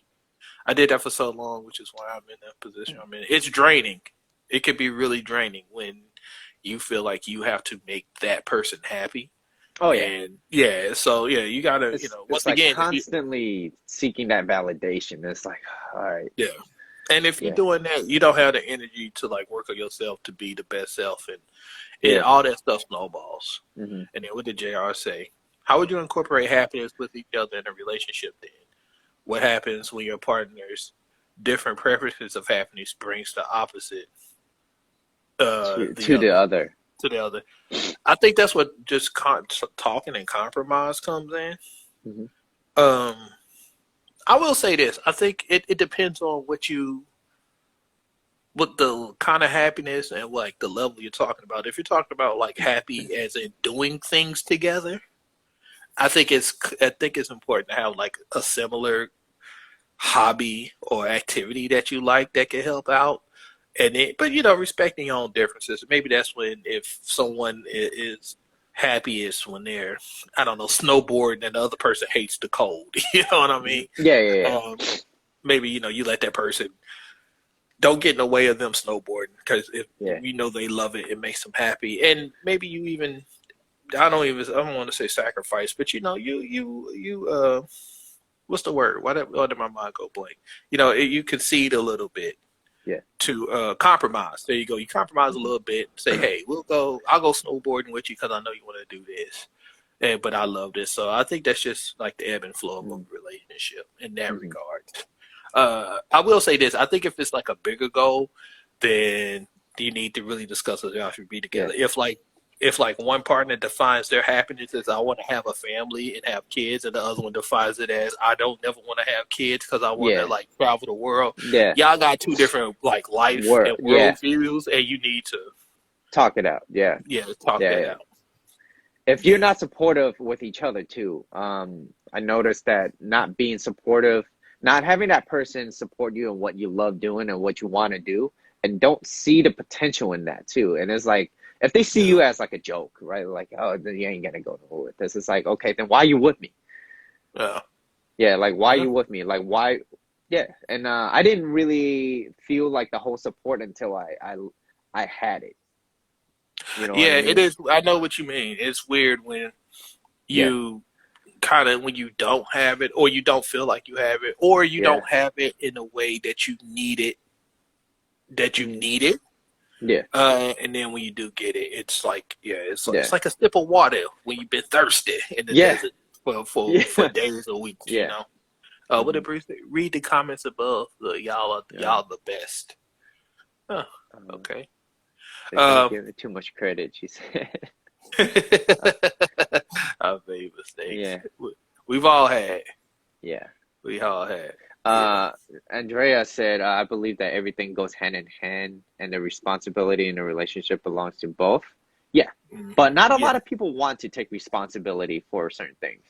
I did that for so long, which is why I'm in that position I'm in. It's draining. It could be really draining when you feel like you have to make that person happy. Oh yeah, and you gotta, once like again, constantly seeking that validation. It's like, all right, yeah. And if you're doing that, you don't have the energy to like work on yourself to be the best self, and all that stuff snowballs. Mm-hmm. And then what did JR say? How would you incorporate happiness with each other in a relationship then? What happens when your partner's different preferences of happiness brings the opposite to the other? I think that's what just talking and compromise comes in. Mm-hmm. I will say this. I think it depends on what the kind of happiness and like the level you're talking about. If you're talking about like happy as in doing things together, I think it's important to have like a similar hobby or activity that you like that can help out. But respecting your own differences. Maybe that's when, if someone is happiest when they're, I don't know, snowboarding and the other person hates the cold. You know what I mean? Yeah. Maybe you let that person, don't get in the way of them snowboarding, because if they love it, it makes them happy. And maybe you even, I don't want to say sacrifice, but you what's the word? Why did my mind go blank? You concede a little bit. Yeah. To compromise. There you go. You compromise a little bit. Say, hey, I'll go snowboarding with you because I know you want to do this, but I love this. So I think that's just like the ebb and flow of a relationship in that regard. I will say this. I think if it's like a bigger goal, then you need to really discuss it. Y'all should be together. Yeah. If one partner defines their happiness as I want to have a family and have kids, and the other one defines it as I don't never want to have kids because I want to like travel the world. Yeah. Y'all got two different like life and world views, and you need to talk it out. Yeah. Yeah, talk that out. If you're not supportive with each other too, I noticed that not being supportive, not having that person support you in what you love doing and what you want to do, and don't see the potential in that too. And it's like, if they see you as like a joke, right? Like, oh, then you ain't gonna go nowhere with this. It's like, okay, then why are you with me? Yeah, like why are you with me? Like why? Yeah, and I didn't really feel like the whole support until I had it. You know? Yeah, it is. I know what you mean. It's weird when you when you don't have it, or you don't feel like you have it, or you don't have it in a way that you need it. Yeah. And then when you do get it, it's like it's like a sip of water when you've been thirsty in the desert for days or weeks. You know. What did Bruce say? Read the comments above. Y'all the best. Oh, okay. I'm giving it too much credit, she said. I've made mistakes. Yeah. We've all had. Yeah. We all had. Andrea said, I believe that everything goes hand in hand and the responsibility in a relationship belongs to both. Yeah. But not a lot of people want to take responsibility for certain things.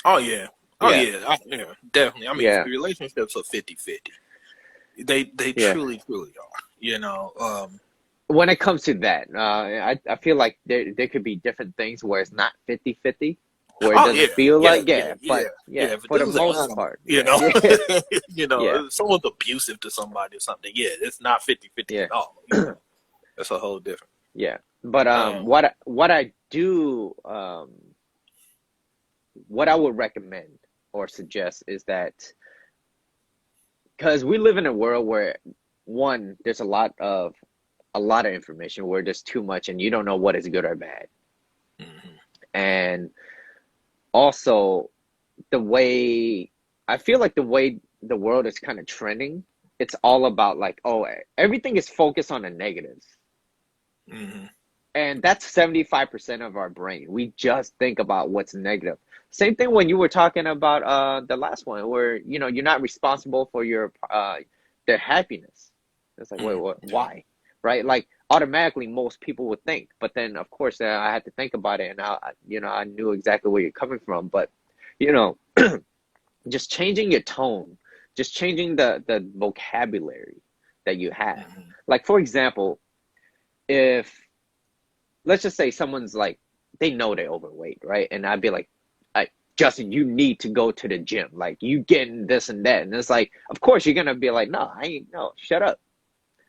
Oh, yeah. Oh, yeah. Definitely. I mean, relationships are 50-50. They truly, truly are. You know, when it comes to that, I feel like there could be different things where it's not 50-50, where it Oh yeah, doesn't feel yeah, like, yeah, yeah, but yeah. yeah, If a for the dude's an most animal, part, yeah, yeah, if someone's abusive to somebody or something, yeah, it's not 50-50 yeah, at all. That's a whole different. yeah. But Um, what I do what I would recommend or suggest is that because we live in a world where one, there's a lot of information where there's too much and you don't know what is good or bad. mhm. And also the way I feel like the way the world is kind of trending, it's all about like, oh, everything is focused on the negatives. Hmm. And that's 75% of our brain. We just think about what's negative. Same thing when you were talking about the last one where, you know, you're not responsible for your their happiness. It's like, wait, what, Yeah. why? Right? Like automatically most people would think, but then of course I had to think about it and you know, I knew exactly where you're coming from, but you know, just changing your tone, just changing the vocabulary that you have. Hmm. Like for example, if let's just say someone's like they know they're overweight, right? And I'd be like, Justin, you need to go to the gym. Like you getting this and that. And it's like, of course you're gonna be like, no, I ain't no, shut up.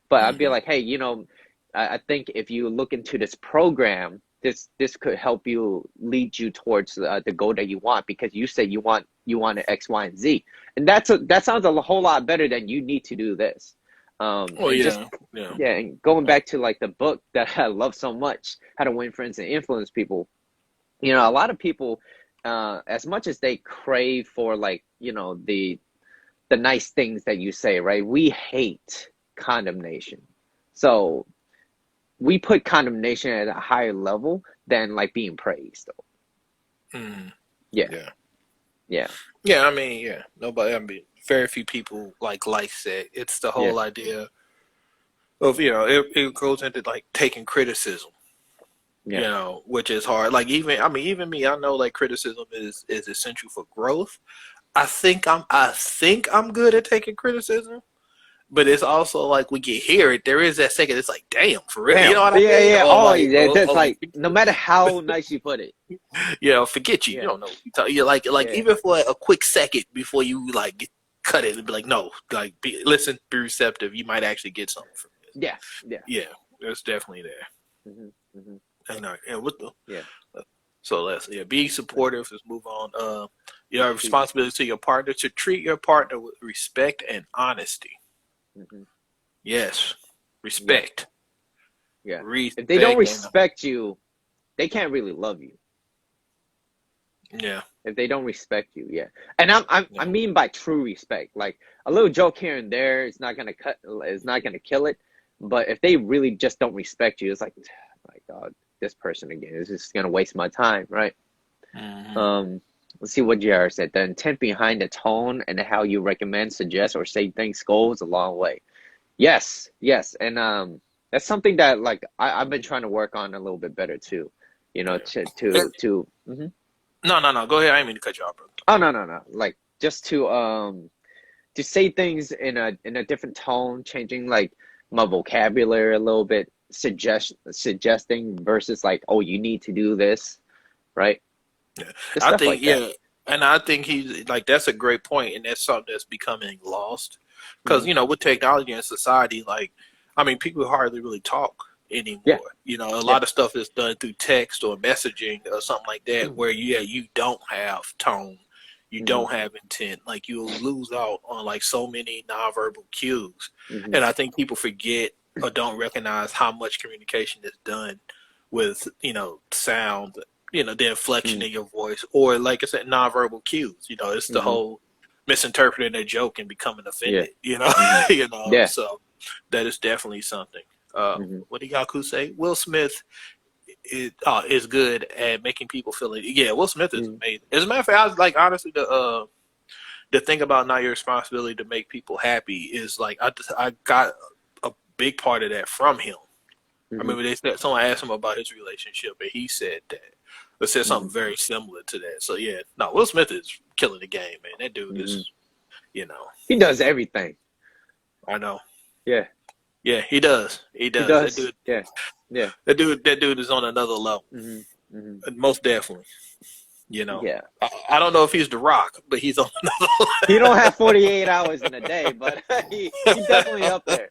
But I'd be Hmm. like, hey, you know, I think if you look into this program, this could help you lead you towards the goal that you want because you said you want an X, Y, and Z, and that sounds a whole lot better than you need to do this. Oh And just yeah, yeah. yeah, and going back to like the book that I love so much, How to Win Friends and Influence People. You know, a lot of people, as much as they crave for like you know the nice things that you say, right? We hate condemnation. So we put condemnation at a higher level than like being praised. Hmm. Yeah, Yeah. yeah, Yeah, I mean, yeah. Nobody. I mean, very few people like life said. It's the yeah, whole idea of it goes into like taking criticism. yeah, Which is hard. Like even me, I know like criticism is essential for growth. I think I'm good at taking criticism, but it's also like when you hear it, there is that second. It's like, damn, for real. You know damn, what I yeah, mean? yeah. Or Oh, like, yeah. That's or like no matter how nice you put it. forget you. You Yeah, don't know. You like yeah, even for a quick second before you like cut it and be like, no, like listen, be receptive. You might actually get something from this. yeah, yeah. Yeah, it's definitely there. Hmm, hmm. And what the Yeah. so let's be supportive. Let's move on. You have a Treat. responsibility to your partner to treat your partner with respect and honesty. Hmm. Yes, Yeah, respect, yeah. If they don't respect, and respect you, they can't really love you. yeah, If they don't respect you, yeah. And I yeah, mean by true respect, like a little joke here and there is not gonna it's not gonna kill it. But if they really just don't respect you, it's like, my God, this person again is just gonna waste my time, right? hmm, Um, let's see what JR said. The intent behind the tone and how you recommend, suggest, or say things goes a long way. Yes, yes, and that's something that like I've been trying to work on a little bit better too. You know, yeah. to No, no, no. Go ahead. I didn't mean to cut you off, brother. oh no no no like just to say things in a different tone, changing like my vocabulary a little bit, suggesting versus like, oh, you need to do this, right? Yeah, Just I stuff think like that. and I think he's like that's a great point, and that's something that's becoming lost because Hmm. with technology and society, like I mean, people hardly really talk Yeah, anymore. A yeah. lot of stuff is done through text or messaging or something like that, where you don't have tone, you Hmm. don't have intent, like you'll lose out on like so many nonverbal cues, Hmm. and I think people forget or don't recognize how much communication is done with sound, the inflection Hmm. in your voice, or like I said, nonverbal cues. It's the Hmm. whole misinterpreting a joke and becoming Yeah. offended. Hmm. Yeah. So that is definitely something. Hmm. What did Yaku say? Will Smith is good at making people feel it. Yeah, Will Smith is Hmm. amazing. As a matter of fact, I was like honestly the thing about not your responsibility to make people happy is like I got a big part of that from him. I Hmm. remember someone asked him about his relationship, and he said that. But said Hmm. something very similar to that. So yeah, no, Will Smith is killing the game, man. That dude Hmm. is, you know, He does everything. I know. Yeah. Yeah, he does. He He does. does. That dude. Yeah. Yeah. That dude is on another level. Most definitely. You know. Yeah. I don't know if he's The Rock, but he's on another He don't have 48 hours in a day, but he definitely up there.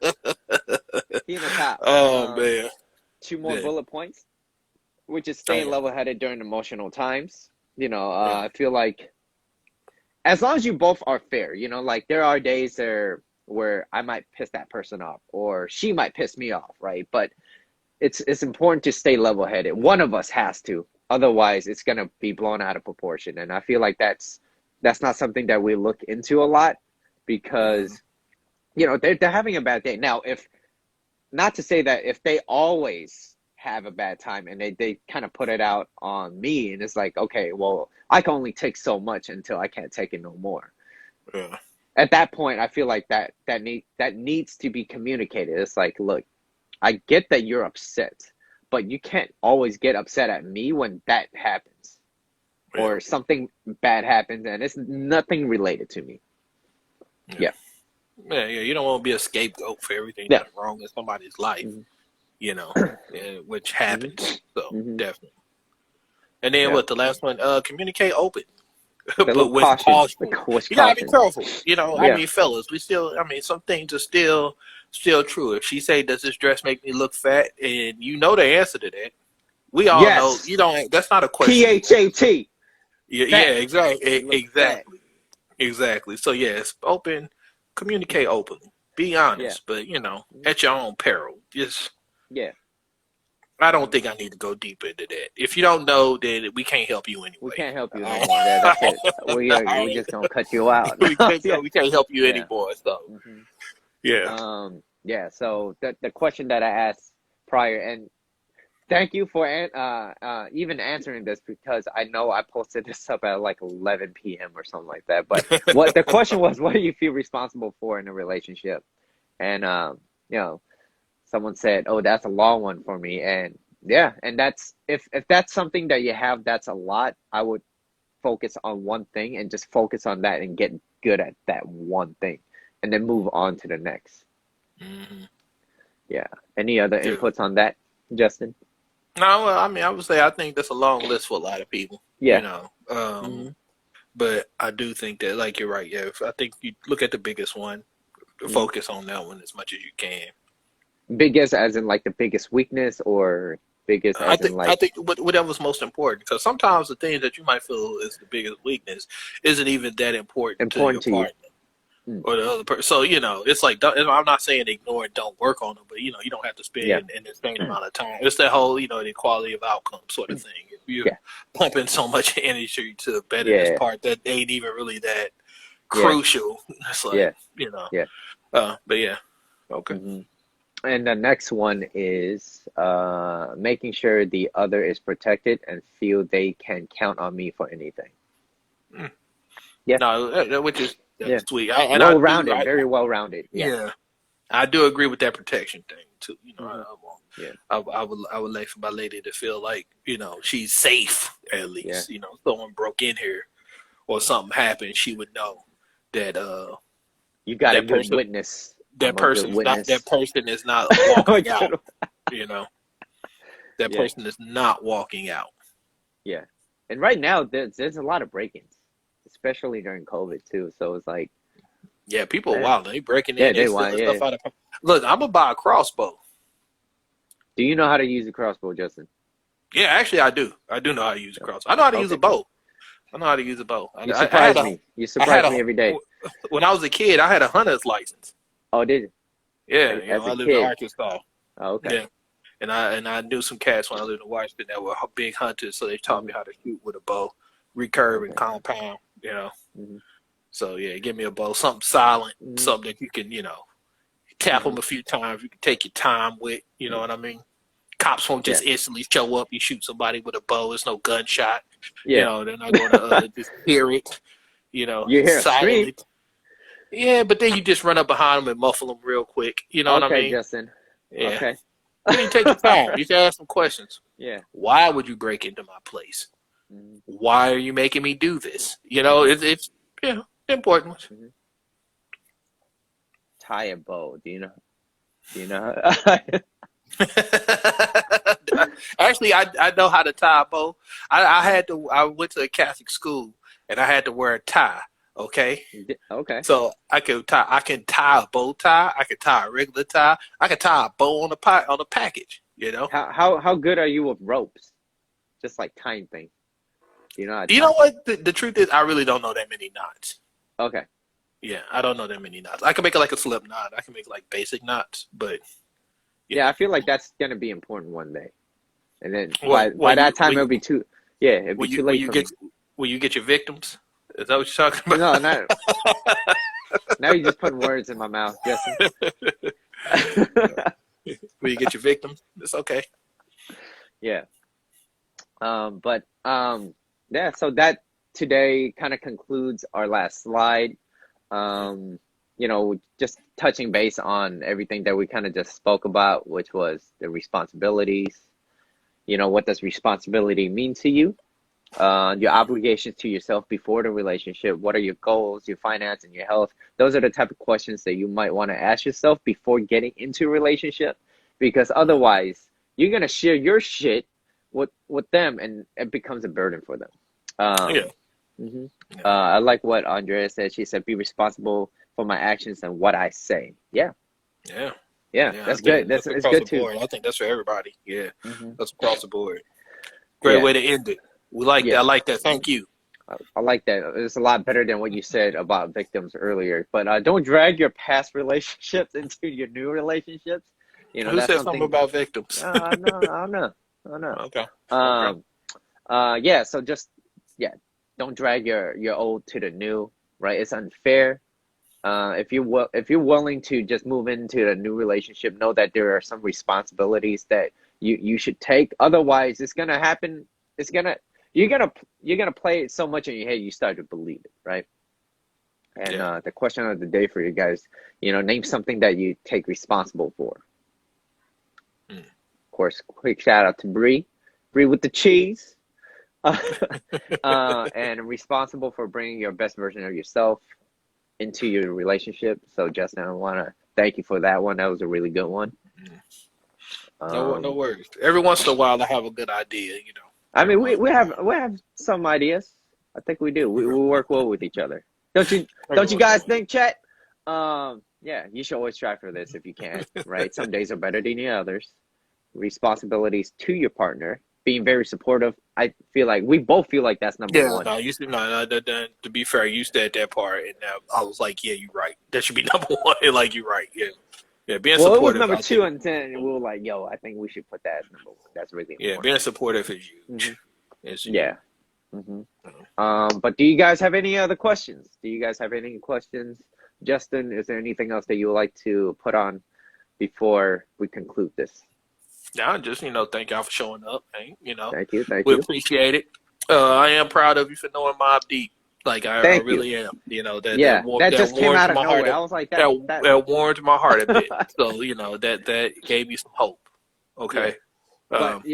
He in the top. Oh man. 2 more Yeah. bullet points, which is staying Damn. level-headed during emotional times. You know, Yeah. I feel like as long as you both are fair, you know, like there are days there where I might piss that person off or she might piss me off, right? But it's important to stay level-headed. One of us has to. Otherwise, it's going to be blown out of proportion. And I feel like that's not something that we look into a lot because, you know, they're having a bad day. Now, not to say that if they always have a bad time and they kind of put it out on me and it's like, okay, well, I can only take so much until I can't take it no more. Yeah. At that point, I feel like that needs to be communicated. It's like, look, I get that you're upset, but you can't always get upset at me when that happens or something bad happens and it's nothing related to me. Yeah. You don't want to be a scapegoat for everything that's wrong in somebody's life, you know, which happens. So definitely. And then what, the last one, communicate open, but with caution. You gotta be careful, you know. I mean, fellas, some things are still true. If she say, "Does this dress make me look fat?" and you know the answer to that, we all know you don't. That's not a question. PHAT. Yeah, exactly. So it's open, communicate openly, be honest, but you know, at your own peril. Just I don't think I need to go deeper into that. If you don't know, then we can't help you anyway. We can't help you anymore. That's it. We just gonna cut you out. we can't help you anymore. So So the question that I asked prior, and thank you for even answering this because I know I posted this up at like 11 p.m. or something like that. But what the question was, what do you feel responsible for in a relationship? And you know, someone said, "Oh, that's a long one for me." And and that's if that's something that you have, that's a lot. I would focus on one thing and just focus on that and get good at that one thing, and then move on to the next. Yeah. Any other inputs on that, Justin? No, well, I mean, I would say I think that's a long list for a lot of people. Yeah. You know, but I do think that, like, you're right. Yeah, I think you look at the biggest one, focus on that one as much as you can. Biggest as in like the biggest weakness or biggest as in like... I think whatever's most important, because sometimes the things that you might feel is the biggest weakness isn't even that important to your partner or the other person. So, you know, it's like, I'm not saying ignore and don't work on them, but, you know, you don't have to spend in the same amount of time. It's that whole, you know, the equality of outcome sort of thing. If you're pumping so much energy to better this part that ain't even really that crucial, it's like, you know. But okay. And the next one is making sure the other is protected and feel they can count on me for anything. No, which is sweet. Well-rounded, very well-rounded. Yeah, I do agree with that protection thing too. You know, I would like for my lady to feel like, you know, she's safe at least. You know, someone broke in here or something happened, she would know that you got a good witness. That person is not walking out. You know, that person is not walking out. Yeah, and right now there's a lot of break-ins, especially during COVID too. So it's like, people are wild. They breaking in. They want stuff out of. Look, I'm gonna buy a crossbow. Do you know how to use a crossbow, Justin? Yeah, actually, I do. I do know how to use a crossbow. I know how to use a bow. I know how to use a bow. You surprise me. You surprise me every day. When I was a kid, I had a hunter's license. Oh, did you? Yeah, you know, I lived in Arkansas. Oh, okay. Yeah, and I knew some cats when I lived in Washington that were big hunters, so they taught me how to shoot with a bow, recurve and compound. You know, so give me a bow, something silent, something that you can, you know, tap them a few times. You can take your time with. You know what I mean? Cops won't just instantly show up. You shoot somebody with a bow. It's no gunshot. You know, they're not going to just hear it. You know, you hear silently. Yeah, but then you just run up behind them and muffle them real quick. You know what I mean? Okay, Justin. Yeah. Okay. You take your time. You can ask some questions. Yeah. Why would you break into my place? Why are you making me do this? You know, it's important. Tie a bow. Do you know? You know, Actually, I know how to tie a bow. I went to a Catholic school and I had to wear a tie. Okay, okay. so I can tie a bow tie. I can tie a regular tie. I can tie a bow on a package. You know. How good are you with ropes? Just like tying things. You know how to You tie? know what? The truth is, I really don't know that many knots. Okay. Yeah, I don't know that many knots. I can make it like a slip knot. I can make like basic knots, but Yeah, I feel like that's gonna be important one day, and then Well, by that time it'll be too. Yeah, it'll be too late for me. will you get your victims? Is that what you're talking about? No, not now. You're just putting words in my mouth, Justin. Will you get your victims? It's okay. Yeah. Yeah. So that today kind of concludes our last slide. Just touching base on everything that we kind of just spoke about, which was the responsibilities. What does responsibility mean to you? Your obligations to yourself before the relationship. What are your goals, your finance, and your health? Those are the type of questions that you might want to ask yourself before getting into a relationship, because otherwise you're gonna share your shit with them, and it becomes a burden for them. Yeah. Mm-hmm. I like what Andrea said. She said, "Be responsible for my actions and what I say." Yeah. Yeah. That's good. That's across good the too. board. I think that's for everybody. Yeah, Mm-hmm. that's across the board. Great way to end it. We like that. I like that. Thank you. I like that. It's a lot better than what you said about victims earlier. But don't drag your past relationships into your new relationships. Who That's said something about victims? No, I don't know. Okay. Yeah. So don't drag your old to the new. Right? It's unfair. If you're willing to just move into a new relationship, know that there are some responsibilities that you should take. Otherwise, it's gonna happen. You're gonna play it so much in your head you start to believe it, right? And the question of the day for you guys, name something that you take responsible for. Of course, quick shout out to Bree with the cheese, and responsible for bringing your best version of yourself into your relationship. So Justin, I want to thank you for that one. That was a really good one. No worries. Every once in a while, I have a good idea. I mean, we have some ideas. I think we do. We work well with each other. Don't you guys think, Chet? Yeah, you should always strive for this if you can, right? Some days are better than the others. Responsibilities to your partner, being very supportive. I feel like we both feel like that's number one. To be fair, you said that part, and I was like, yeah, you're right. That should be number one. Like, you're right. Yeah, being supportive. Well, it was number two, and then we were like, yo, I think we should put that as number one. That's really important. Yeah, being supportive is huge. Mm-hmm. It's huge. Yeah. Mm-hmm. But do you guys have any other questions? Justin, is there anything else that you would like to put on before we conclude this? Yeah, just thank y'all for showing up. Thank you. We appreciate it. I am proud of you for knowing Mobb Deep. Like I really am. That just came out of nowhere. I was like that warmed my heart a bit. So that gave me some hope. Okay. Yeah. But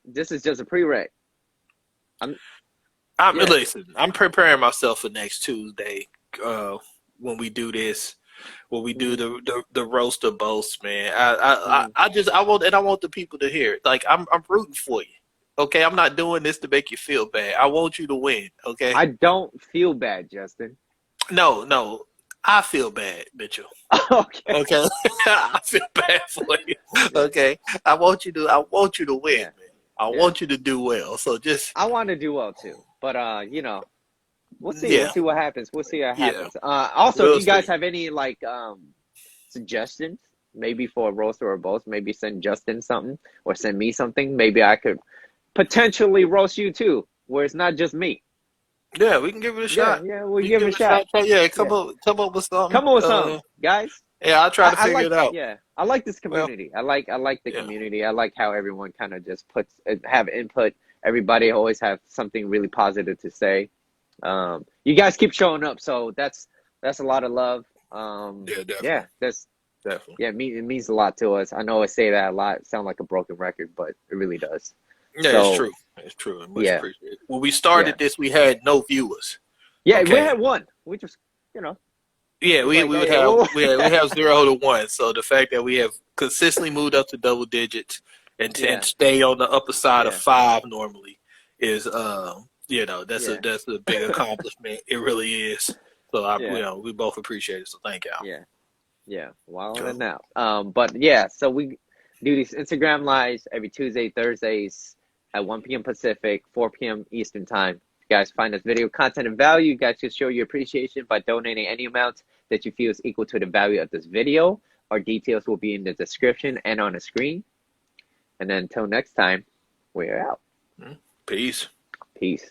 this is just a prereq. Listen, I'm preparing myself for next Tuesday when we do this. When we do the roast of both, man. I want the people to hear it. Like I'm rooting for you. Okay, I'm not doing this to make you feel bad. I want you to win. Okay. I don't feel bad, Justin. No, I feel bad, Mitchell. Okay. I feel bad for you. Okay. I want you to win, man. I want you to do well. So I want to do well too. But we'll see. We'll see what happens. Also, do you guys have any suggestions? Maybe for a roast or both? Maybe send Justin something or send me something. Maybe I could potentially roast you too, where it's not just me. Yeah, we can give it a shot. Yeah, we'll give it a shot. Yeah, come up with something. Come up with something, guys. Yeah, I'll try to figure it out. Yeah, I like this community. I like the community. I like how everyone kind of just have input. Everybody always have something really positive to say. You guys keep showing up, so that's a lot of love. Definitely. Yeah, definitely. Yeah, it means a lot to us. I know I say that a lot. Sound like a broken record, but it really does. Yeah, it's true. It's true. Much appreciated. When we started this, we had no viewers. Yeah, we had one. We just, Yeah, It's we like, we would hey, have whoa. we have 0 to 1. So the fact that we have consistently moved up to double digits and Yeah, stay on the upper side of yeah, 5 normally is yeah, that's a big accomplishment. It really is. So yeah, we both appreciate it. So thank y'all. yeah, yeah. Wilding Cool. and out. But yeah, so we do these Instagram lives every Tuesday, Thursdays at 1 p.m. Pacific, 4 p.m. Eastern time. If you guys find this video content of value, you guys can show your appreciation by donating any amount that you feel is equal to the value of this video. Our details will be in the description and on the screen. And then until next time, we're out. Peace. Peace.